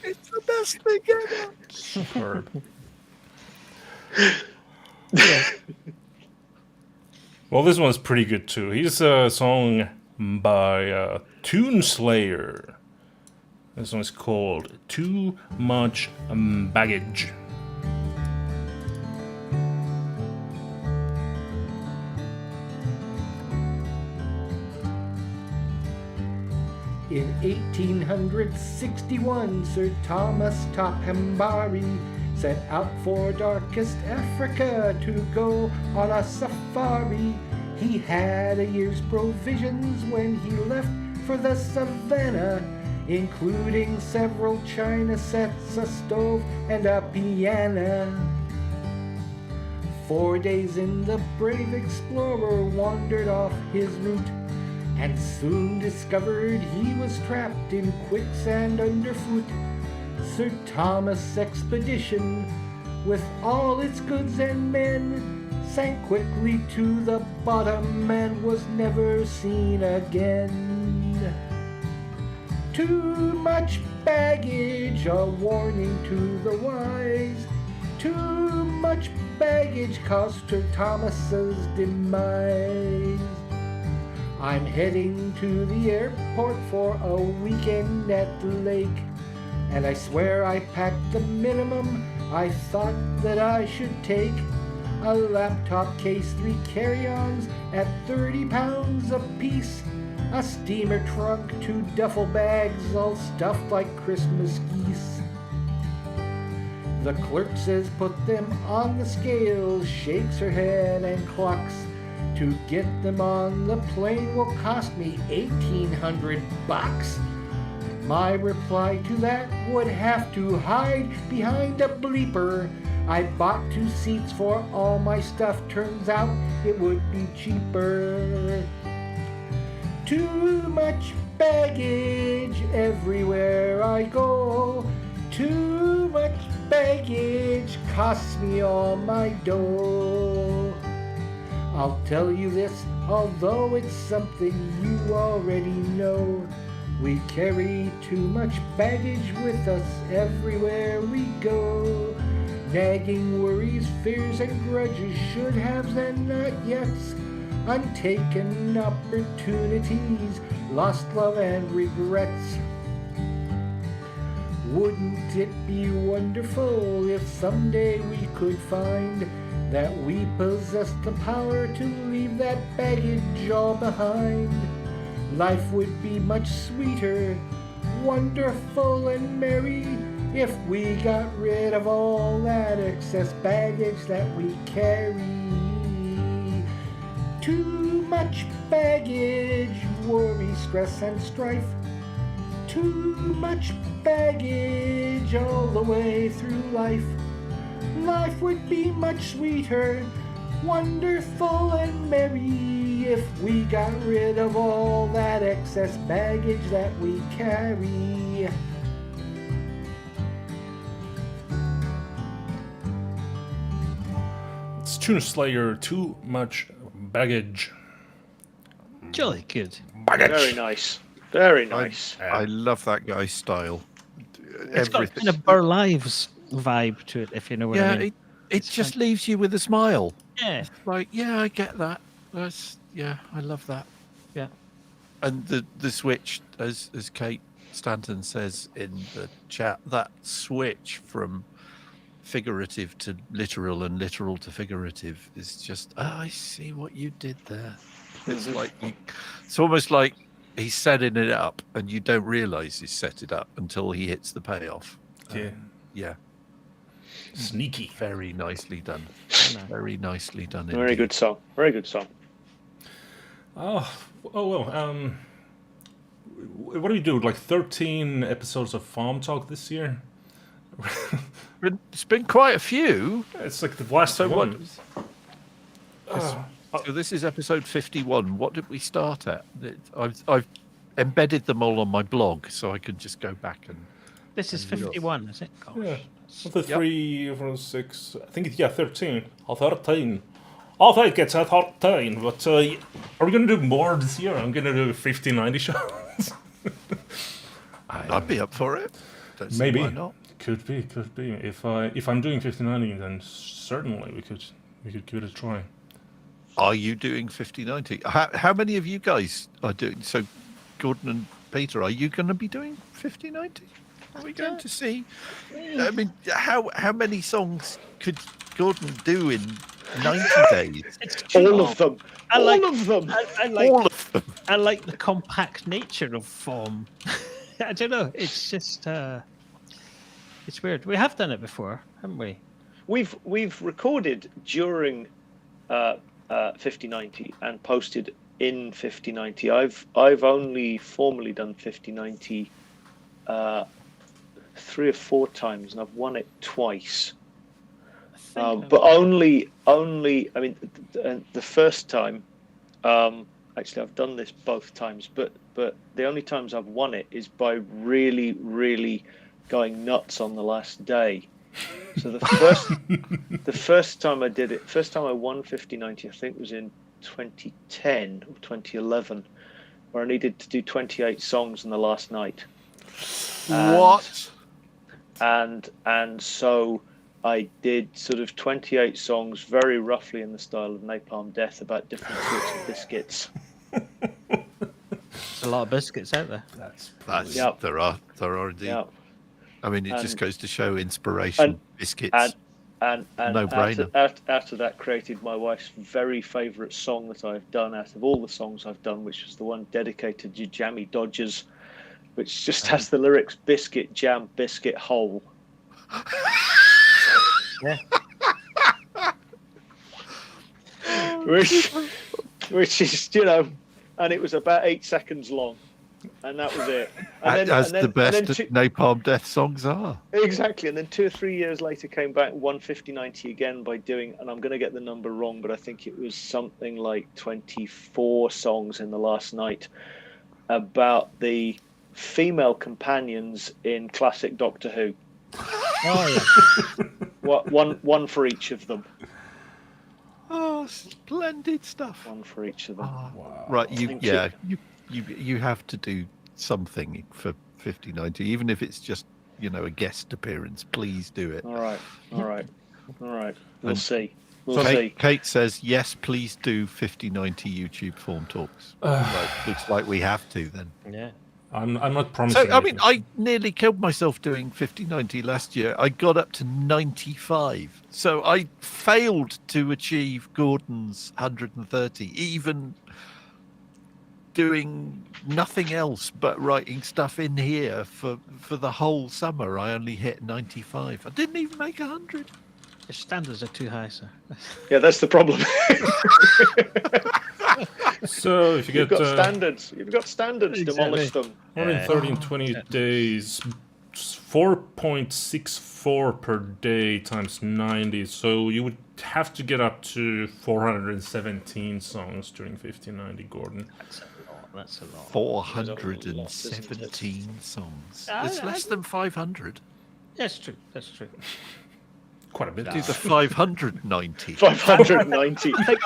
It's the best thing ever. Superb. Well, this one's pretty good too. Here's a song by Toonslayer. This one is called Too Much Baggage. In 1861, Sir Thomas Topham set out for darkest Africa to go on a safari. He had a year's provisions when he left for the savannah, including several china sets, a stove, and a piano. 4 days in, the brave explorer wandered off his route, and soon discovered he was trapped in quicksand underfoot. Sir Thomas' expedition, with all its goods and men, sank quickly to the bottom and was never seen again. Too much baggage, a warning to the wise. Too much baggage caused Sir Thomas's demise. I'm heading to the airport for a weekend at the lake, and I swear I packed the minimum I thought that I should take. A laptop case, 3 carry-ons at 30 pounds apiece, a steamer trunk, 2 duffel bags all stuffed like Christmas geese. The clerk says put them on the scale, shakes her head and clucks. To get them on the plane will cost me $1,800. My reply to that would have to hide behind a bleeper. I bought 2 seats for all my stuff, turns out it would be cheaper. Too much baggage everywhere I go. Too much baggage costs me all my dough. I'll tell you this, although it's something you already know. We carry too much baggage with us everywhere we go. Nagging worries, fears, and grudges, should haves and not yets. Untaken opportunities, lost love and regrets. Wouldn't it be wonderful if someday we could find that we possess the power to leave that baggage all behind? Life would be much sweeter, wonderful and merry if we got rid of all that excess baggage that we carry. Too much baggage, worry, stress, and strife. Too much baggage all the way through life. Life would be much sweeter, wonderful and merry if we got rid of all that excess baggage that we carry. It's Toonslayer, Too Much Baggage. Jolly good. Baggage. Very nice. Very nice. I love that guy's style. It's got kind of Burr Lives vibe to it, if you know what I mean. It just leaves you with a smile. Yeah. Like, yeah, I get that. I love that. Yeah. And the switch, as Kate Stanton says in the chat, that switch from figurative to literal and literal to figurative is just, I see what you did there. It's like it's almost like he's setting it up, and you don't realise he's set it up until he hits the payoff. Yeah. Yeah. Sneaky. Very nicely done. Very nicely done. Very indeed. good song. Very good song. Oh well. What do we do? Like 13 episodes of FAWMtalk this year? It's been quite a few. It's like the last one. So this is episode 51. What did we start at? I've embedded them all on my blog, so I could just go back and. This is 51, is it? Gosh. Yeah. Of the 3, 4, 6, I think it's 13. Or 13. I think it's at 13, but are we going to do more this year? I'm going to do 50, 90 shows. I'd be up for it. Don't see Maybe. why not. Could be. If I'm doing 50, 90, then certainly we could give it a try. Are you doing 50-90? How many of you guys are doing? So, Gordon and Peter, are you going to be doing 50-90? Are we going to see? I mean, how many songs could Gordon do in 90 days? All of them. I like- All of them. I like All of them. I like the compact nature of FAWM. I don't know. It's just it's weird. We have done it before, haven't we? We've recorded during 5090 and posted in 5090. I've only formally done 5090 3 or 4 times, and I've won it twice. But only. I mean, the first time. Actually, I've done this both times, but the only times I've won it is by really, really going nuts on the last day. So the first time I did it, first time I won 5090, I think was in 2010 or 2011, where I needed to do 28 songs in the last night. What? And so I did sort of 28 songs, very roughly in the style of Napalm Death, about different sorts of biscuits. There's a lot of biscuits out there. Yep. There are indeed. Yeah. I mean, it just goes to show inspiration. Biscuits. And No brainer. after that, created my wife's very favourite song that I've done out of all the songs I've done, which was the one dedicated to Jammy Dodgers, which just has the lyrics biscuit, jam, biscuit, hole. Which is, and it was about 8 seconds long, and that was it. And As the best Napalm Death songs are. Exactly, and then 2 or 3 years later came back 150-90 again by doing, and I'm going to get the number wrong, but I think it was something like 24 songs in the last night about the female companions in classic Doctor Who. Oh yeah. One for each of them. Oh, splendid stuff. One for each of them. Wow. Right, Thank you have to do something for 5090, even if it's just a guest appearance. Please do it. All right. We'll And- see. We'll see. Kate says yes, please do 5090 YouTube FAWM talks. Right, looks like we have to then. Yeah. I'm not promising. So I mean, anything. I nearly killed myself doing 5090 last year. I got up to 95, so I failed to achieve Gordon's 130, even doing nothing else but writing stuff in here for the whole summer. I only hit 95. I didn't even make 100. Your standards are too high, sir. Yeah, that's the problem. So if you You've get got standards. You've got standards. Demolish them. 130 in 20 days, 4.64 per day times 90. So you would have to get up to 417 songs during 5090, Gordon. That's a lot. 417 songs. It's less than 500. That's true. That's true. Quite a bit. Do the 590. 590. I think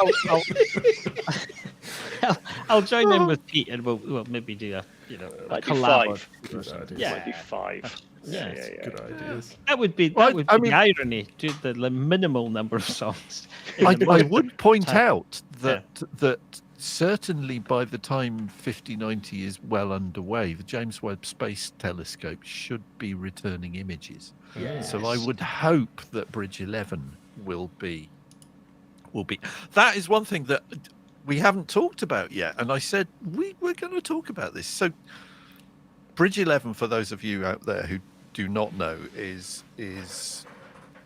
I'll join in with Pete, and we'll maybe do a Might be collab. 5. Good idea. Yeah. Might be 5. Yeah. Good ideas. That would be Well, I mean- the irony. Do the minimal number of songs. I would point time. out that certainly by the time 5090 is well underway, the James Webb Space Telescope should be returning images. So I would hope that Bridge 11 will be. That is one thing that we haven't talked about yet, and I said we're going to talk about this. So Bridge 11, for those of you out there who do not know, is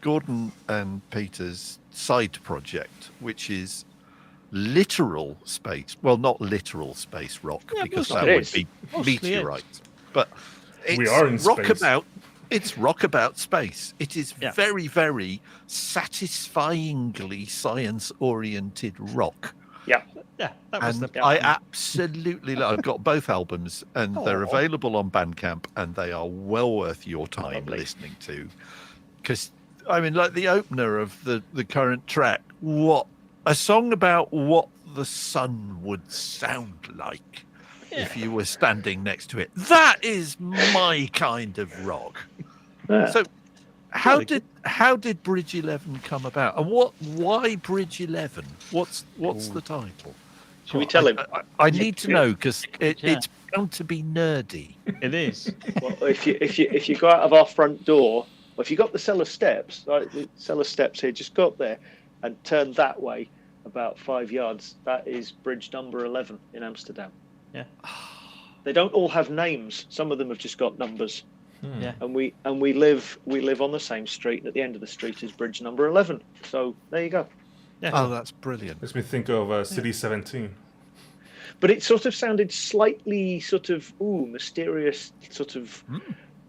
Gordon and Peter's side project, which is literal space. Well, not literal space rock, Yeah, because mostly that it would is. be Mostly it is. meteorites. But it's We are in rock space. It's rock about space. It is Yeah. very, very satisfyingly science-oriented rock. Yeah. Yeah, that was And the. I absolutely love. I've got both albums, and they're Aw. available on Bandcamp, and they are well worth your time Lovely. listening to. Because I mean, like the opener of the current track, what a song about what the sun would sound like if you were standing next to it. That is my kind of rock. Yeah. So, how did Bridge 11 come about, and why Bridge 11? What's the title? Should we tell him? I need to know because Yeah. it's bound to be nerdy. It is. Well, if you go out of our front door, well, if you got the cellar steps, right, the cellar steps here, just go up there and turn that way about 5 yards. That is bridge number 11 in Amsterdam. Yeah. They don't all have names. Some of them have just got numbers. Yeah. And we live on the same street, and at the end of the street is bridge number 11. So there you go. Yeah. Oh, that's brilliant. Makes me think of City 17. But it sort of sounded slightly sort of mysterious, sort of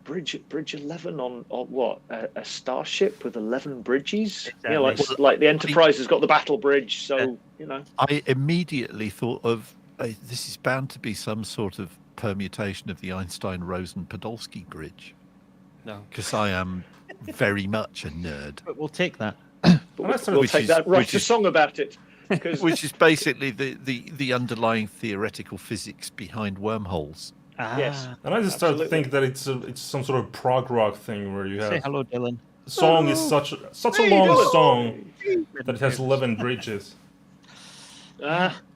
bridge 11 on what, a starship with 11 bridges. Exactly. You know, like the Enterprise has got the battle bridge. So you know, I immediately thought of this is bound to be some sort of permutation of the Einstein-Rosen-Podolsky bridge, No, because I am very much a nerd. but we'll take that. but that's we'll which take is- that. Write which a is- song about it. Because Which is basically the underlying theoretical physics behind wormholes. Yes. And I just started to Absolutely. think that it's some sort of prog rock thing where you Say have hello, Dylan. the song is such a Hey, long Dylan. song that it has 11 bridges.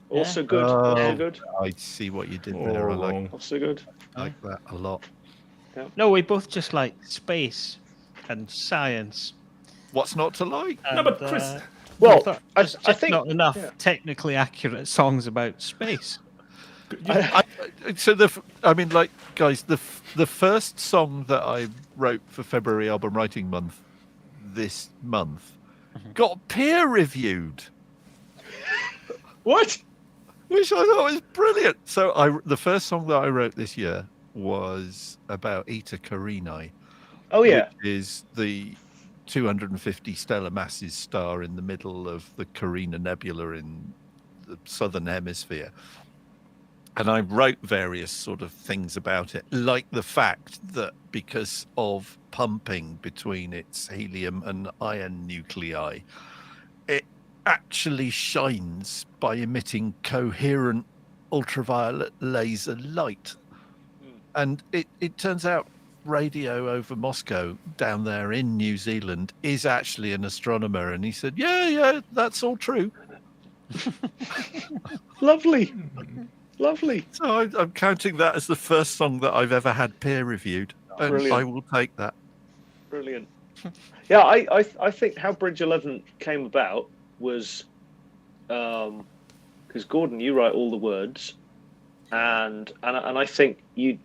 also good. Oh. Also good. I see what you did there. I Or long. Also good. like that a lot. No, we both just like space and science. What's not to like? No, but and, Chris, Well, we thought I there's just think not enough yeah. technically accurate songs about space. So guys, the first song that I wrote for February album writing month this month got peer reviewed, What? which I thought was brilliant. So the first song that I wrote this year was about Eta Carinae, Oh yeah. which is the 250 stellar masses star in the middle of the Carina Nebula in the southern hemisphere. And I wrote various sort of things about it, like the fact that because of pumping between its helium and iron nuclei, it actually shines by emitting coherent ultraviolet laser light. And it turns out radio over Moscow down there in New Zealand is actually an astronomer. And he said, yeah, that's all true. Lovely. Lovely. So I'm counting that as the first song that I've ever had peer reviewed. And Brilliant. I will take that. Brilliant. Yeah, I think how Bridge 11 came about was because Gordon, you write all the words, and I think you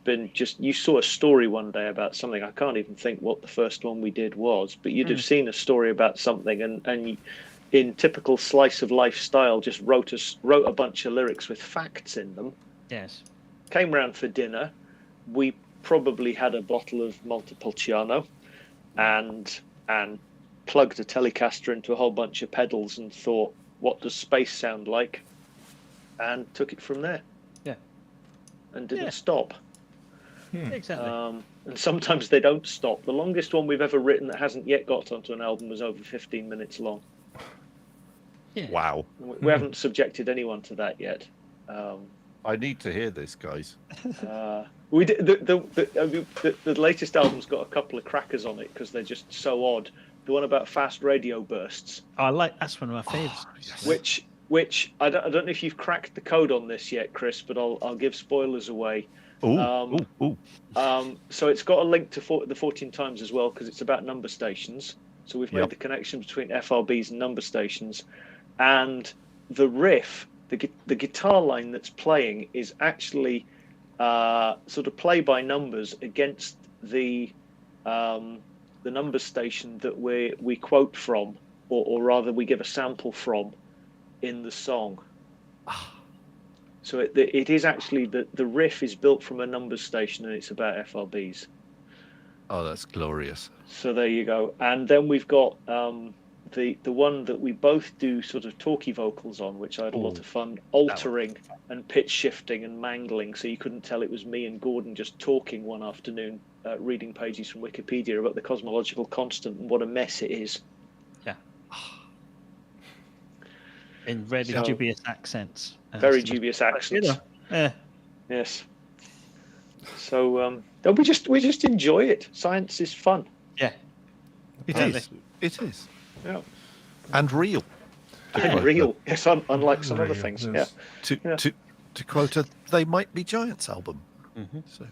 saw a story one day about something. I can't even think what the first one we did was, but you'd have seen a story about something, and in typical slice of life style, just wrote a bunch of lyrics with facts in them. Yes. Came round for dinner. We probably had a bottle of Montepulciano, and plugged a Telecaster into a whole bunch of pedals and thought, what does space sound like? And took it from there. Yeah. And didn't stop. Exactly. And sometimes they don't stop. The longest one we've ever written that hasn't yet got onto an album was over 15 minutes long. Yeah. Wow. We haven't subjected anyone to that yet. I need to hear this, guys. We did, the latest album's got a couple of crackers on it because they're just so odd. The one about fast radio bursts, That's one of my favorites. which I don't know if you've cracked the code on this yet, Chris, but I'll give spoilers away. Ooh. So it's got a link to the 14 times as well because it's about number stations. So we've made Yep. the connection between FRBs and number stations, and the riff, the guitar line that's playing is actually sort of play by numbers against the number station that we quote from, or rather we give a sample from in the song. So it is actually the riff is built from a numbers station and it's about FRBs. Oh, that's glorious. So there you go. And then we've got the one that we both do sort of talky vocals on, which I had a lot of fun altering and pitch shifting and mangling, so you couldn't tell it was me and Gordon just talking one afternoon, reading pages from Wikipedia about the cosmological constant and what a mess it is. Yeah. In very dubious accents. Very dubious accents. Yeah. Yes. So we just enjoy it. Science is fun. Yeah. It is. It is. Yeah. And real. And real. Yes, unlike some other things. Yes. Yeah. To quote a They Might Be Giants album. Mm-hmm. So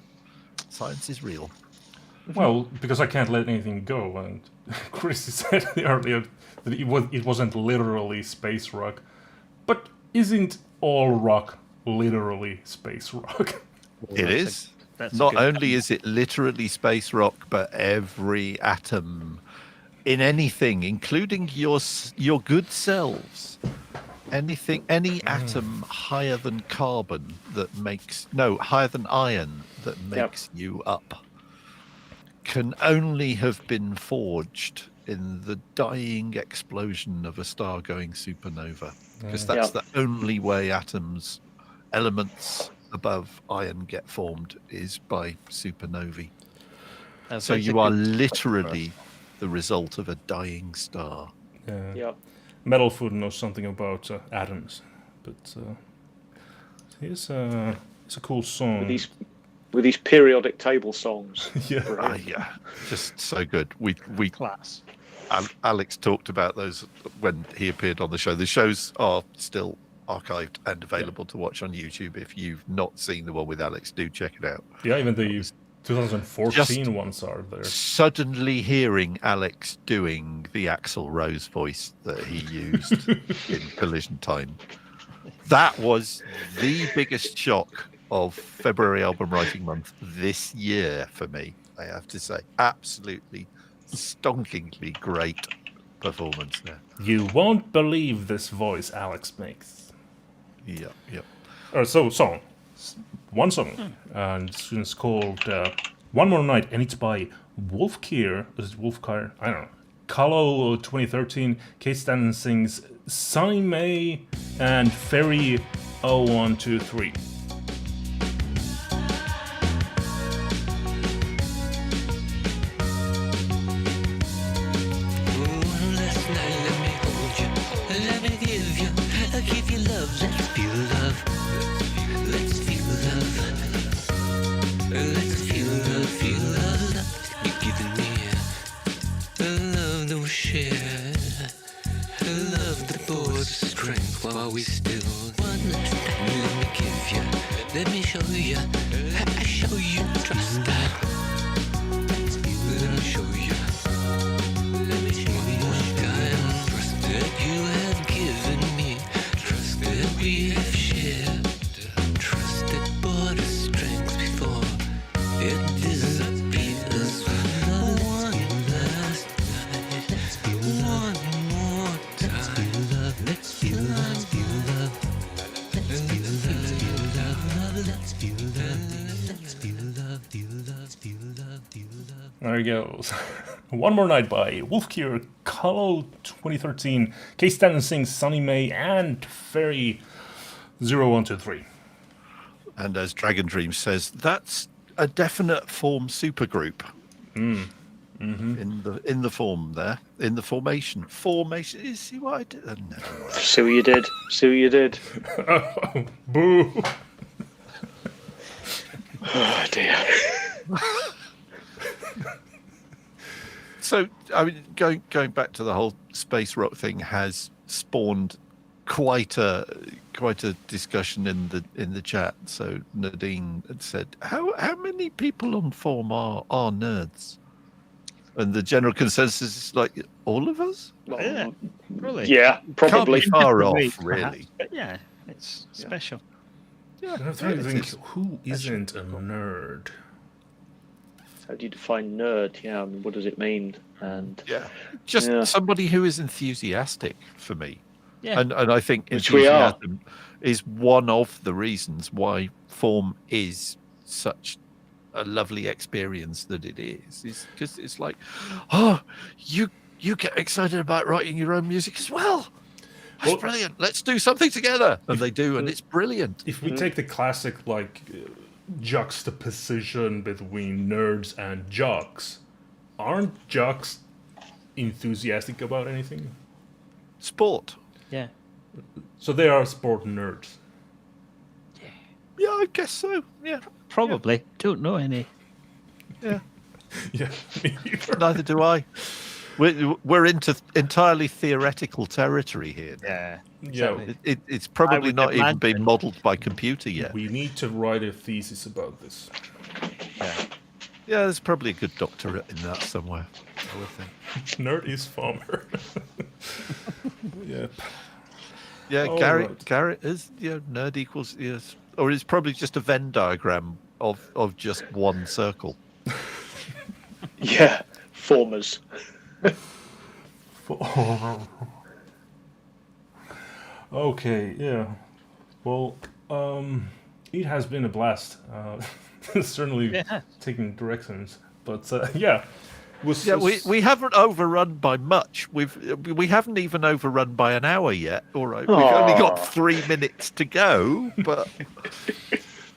science is real. Well, because I can't let anything go, and Chris said earlier that it wasn't literally space rock, but isn't all rock literally space rock? It is. Not only is it literally space rock, but every atom in anything, including your good selves, any atom higher than carbon higher than iron that makes you up, can only have been forged in the dying explosion of a star-going supernova, because that's the only way elements above iron get formed is by supernovae. So you are literally the result of a dying star. Yeah. Metal Food knows something about atoms, but it's a cool song. With these periodic table songs. Yeah, just so good. We class. Alex talked about those when he appeared on the show. The shows are still archived and available to watch on YouTube. If you've not seen the one with Alex, do check it out. Yeah, even the 2014 ones are there. Suddenly hearing Alex doing the Axl Rose voice that he used in Collision Time, that was the biggest shock of February album writing month this year for me, I have to say. Absolutely stonkingly great performance there. You won't believe this voice Alex makes. Yeah. So one song, and it's called One More Night, and it's by Wolfkier. Is it Wolfkier? I don't know. Kalo 2013. Kate Stanton sings Sunny May and Ferry 0123. While we still one last time, let me give you, let me show you, I show you trust that. Let me show you, let me show you one more time. Trust that you have given me, trust that we have shared, trust that brought us strength before it disappears. One last night, one more time. Let's feel love. There he goes. One More Night by Wolfkier, Kalo 2013. Kate Stanton sings Sunny May and Ferry 0123. And as Dragon Dream says, that's a definite FAWM supergroup. Mm-hmm. In the form there, in the formation. You see what I did? Never mind. See what you did. Boo. Oh dear. So, I mean, going back to the whole space rock thing has spawned quite a discussion in the chat. So Nadine had said, "How many people on FAWM are nerds?" And the general consensus is like, all of us? Yeah, really. Yeah, probably. Can't be far off, Perhaps, really. but yeah, it's special. Yeah, I'm trying to think, who isn't a nerd? How do you define nerd? Yeah, I mean, what does it mean? And just somebody who is enthusiastic for me. Yeah. And I think Which we are. enthusiasm is one of the reasons why FAWM is such a lovely experience that it is because it's like, oh, you you get excited about writing your own music as well. That's Well- brilliant. Let's do something together. And they do, and it's brilliant. If we take the classic juxtaposition between nerds and jocks, aren't jocks enthusiastic about anything? Sport. Yeah. So they are sport nerds. Yeah, I guess so. Yeah. Probably. Don't know any. Yeah. Yeah, me either. Neither do I. We're into entirely theoretical territory here. Yeah. Yeah, It's probably would not even imagine. been modelled by computer yet. we need to write a thesis about this. Yeah, there's probably a good doctorate in that somewhere, I would think. Nerd is farmer. Yep. Yeah, All Garrett. right. Garrett is nerd equals yes, or it's probably just a Venn diagram of just one circle. Yeah, formers. Okay, yeah. Well, it has been a blast. Certainly Yeah. taking directions, but yeah. Yeah, we haven't overrun by much. We haven't even overrun by an hour yet. All right, we've only got 3 minutes to go, but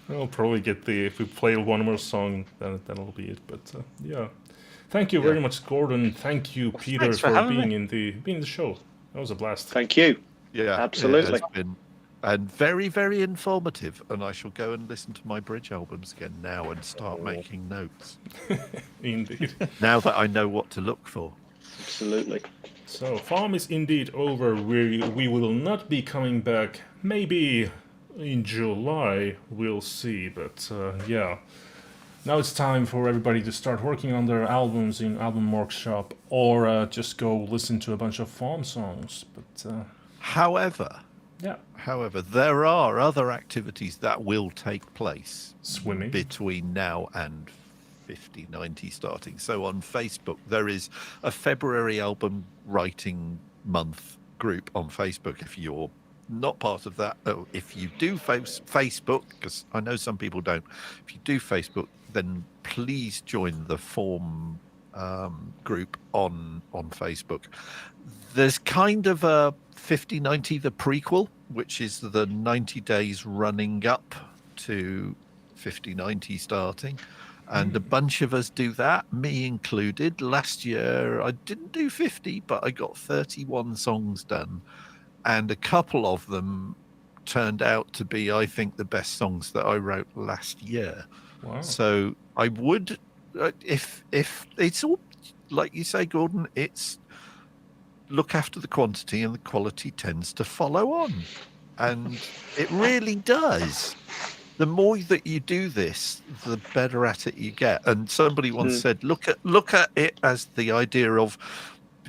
I'll probably get if we play one more song, then that'll be it. But yeah, thank you very much, Gordon. Thank you, Peter, Thanks for for having being me. in the show. That was a blast. Thank you. yeah, Absolutely. it has been, and very, very informative. And I shall go and listen to my bridge albums again now and start making notes. Indeed. Now that I know what to look for. Absolutely. So, FAWM is indeed over. We will not be coming back. Maybe in July, we'll see. But yeah, now it's time for everybody to start working on their albums in Album Workshop, or just go listen to a bunch of FAWM songs. But However, there are other activities that will take place swimming. between now and 5090 starting. So on Facebook, there is a February album writing month group on Facebook. If you're not part of that, if you do Facebook, because I know some people don't, if you do Facebook, then please join the FAWM group on Facebook. There's kind of a 5090, the prequel, which is the 90 days running up to 5090 starting. And a bunch of us do that, me included. Last year, I didn't do 50, but I got 31 songs done. And a couple of them turned out to be, I think, the best songs that I wrote last year. Wow. So I would, if it's all, like you say, Gordon, it's look after the quantity and the quality tends to follow on. And it really does. The more that you do this, the better at it you get. And somebody once said, look at it as the idea of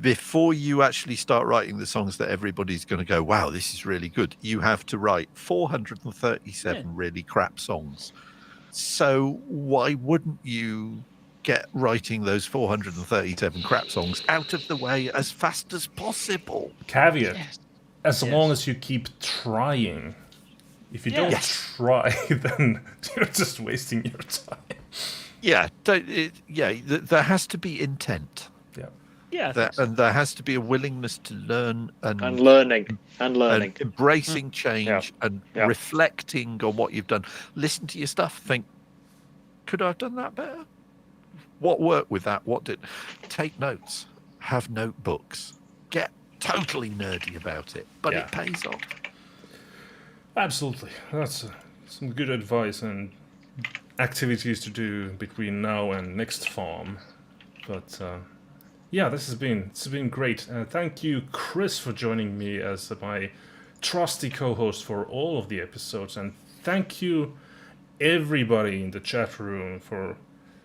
before you actually start writing the songs that everybody's going to go, wow, this is really good. You have to write 437 really crap songs. So why wouldn't you get writing those 437 crap songs out of the way as fast as possible? Caveat: as long as you keep trying. If you don't try, then you're just wasting your time. Yeah, there has to be intent. Yeah. And there has to be a willingness to learn And learning. And embracing change and reflecting on what you've done. Listen to your stuff. Think, could I have done that better? What worked with that? What did? Take notes. Have notebooks. Get totally nerdy about it, but it pays off. Absolutely. That's some good advice and activities to do between now and next FAWM. But yeah, this has been great. Thank you, Chris, for joining me as my trusty co-host for all of the episodes, and thank you everybody in the chat room for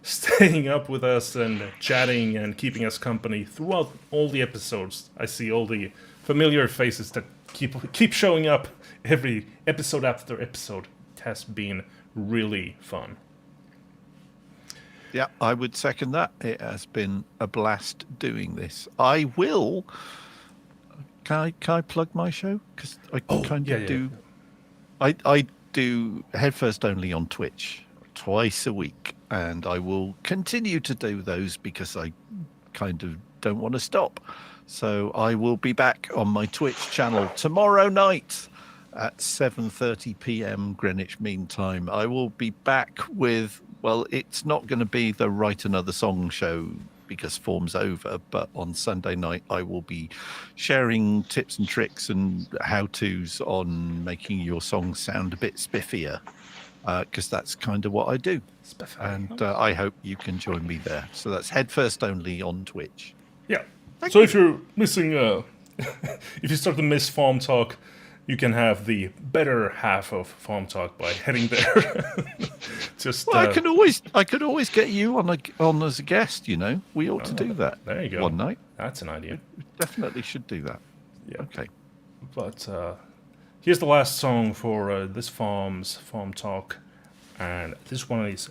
staying up with us and chatting and keeping us company throughout all the episodes. I see all the familiar faces that keep showing up every episode after episode. It has been really fun. Yeah, I would second that. It has been a blast doing this. I will. Can I plug my show? Because I do. I do Headfirst Only on Twitch twice a week, and I will continue to do those because I kind of don't want to stop. So I will be back on my Twitch channel tomorrow night at 7:30 p.m. Greenwich Mean Time. I will be back with, well, it's not going to be the Write Another Song show because FAWM's over, but on Sunday night I will be sharing tips and tricks and how-tos on making your songs sound a bit spiffier, because that's kind of what I do. And I hope you can join me there. So that's Headfirst Only on Twitch. Yeah. So if you're missing, if you start to miss FAWMtalk, you can have the better half of FAWMtalk by heading there. Just well, I could always get you on as a guest. You know, we ought to do that. There you go. One night. That's an idea. We definitely should do that. Yeah. Okay. But here's the last song for this FAWMtalk, and this one is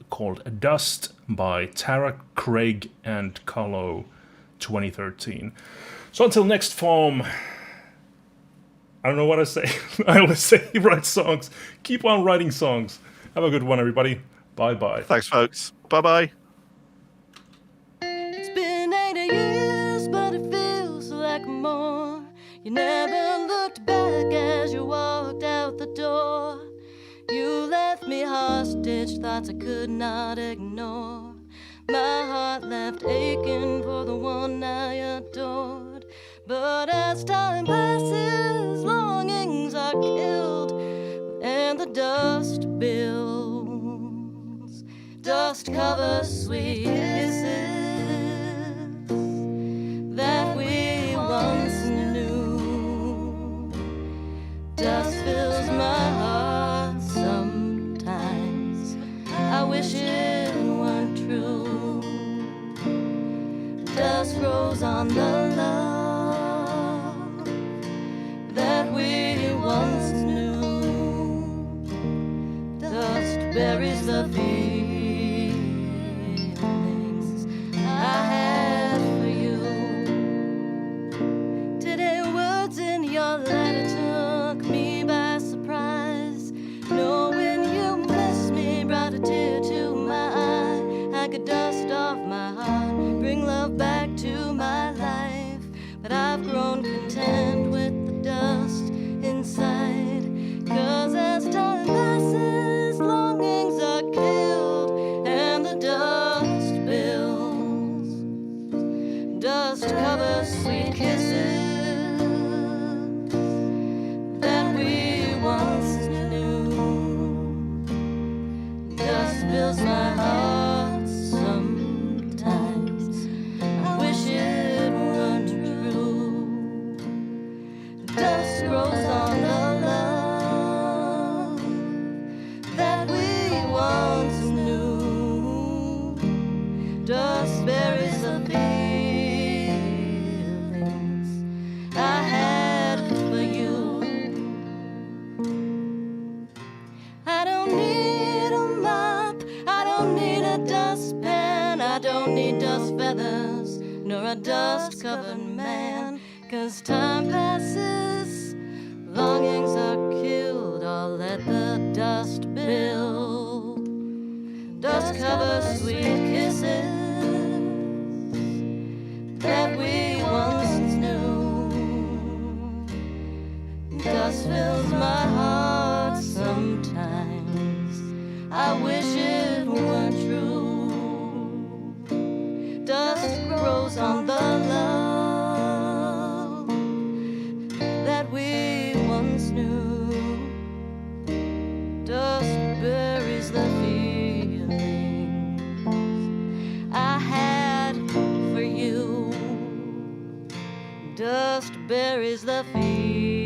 called "Dust" by Tara, Craig, and Kahlo, 2013. So until next FAWM. I don't know what I say. I only say write songs. Keep on writing songs. Have a good one, everybody. Bye-bye. Thanks, folks. Bye-bye. It's been 8 years, but it feels like more. You never looked back as you walked out the door. You left me hostage, thoughts I could not ignore. My heart left aching for the one I adored. But as time passes, longings are killed, and the dust builds. Dust covers sweet kisses that we once knew. Dust fills my heart sometimes. I wish it weren't true. Dust grows on the love that we once knew. Dust buries the feelings I had for you. Today words in your letter took me by surprise. Knowing you missed me brought a tear to my eye. I could dust off my heart, bring love back to my life, but I've grown content with dust inside. 'Cause as time passes, longings are killed, and the dust builds. Dust covers sweet kisses that we once knew. Dust fills my heart sometimes. I wish it weren't true. Dust grows on the love that we once knew. Dust buries the feelings I had for you. I don't need a mop, I don't need a dustpan, I don't need dust feathers, nor a dust-covered man. 'Cause time passes, longings are killed, I'll let the dust build. Dust covers sweet kisses that we once knew. Dust fills my heart sometimes. I wish it weren't true. Dust grows on the love that we once knew. Dust buries the feelings I had for you. Dust buries the feelings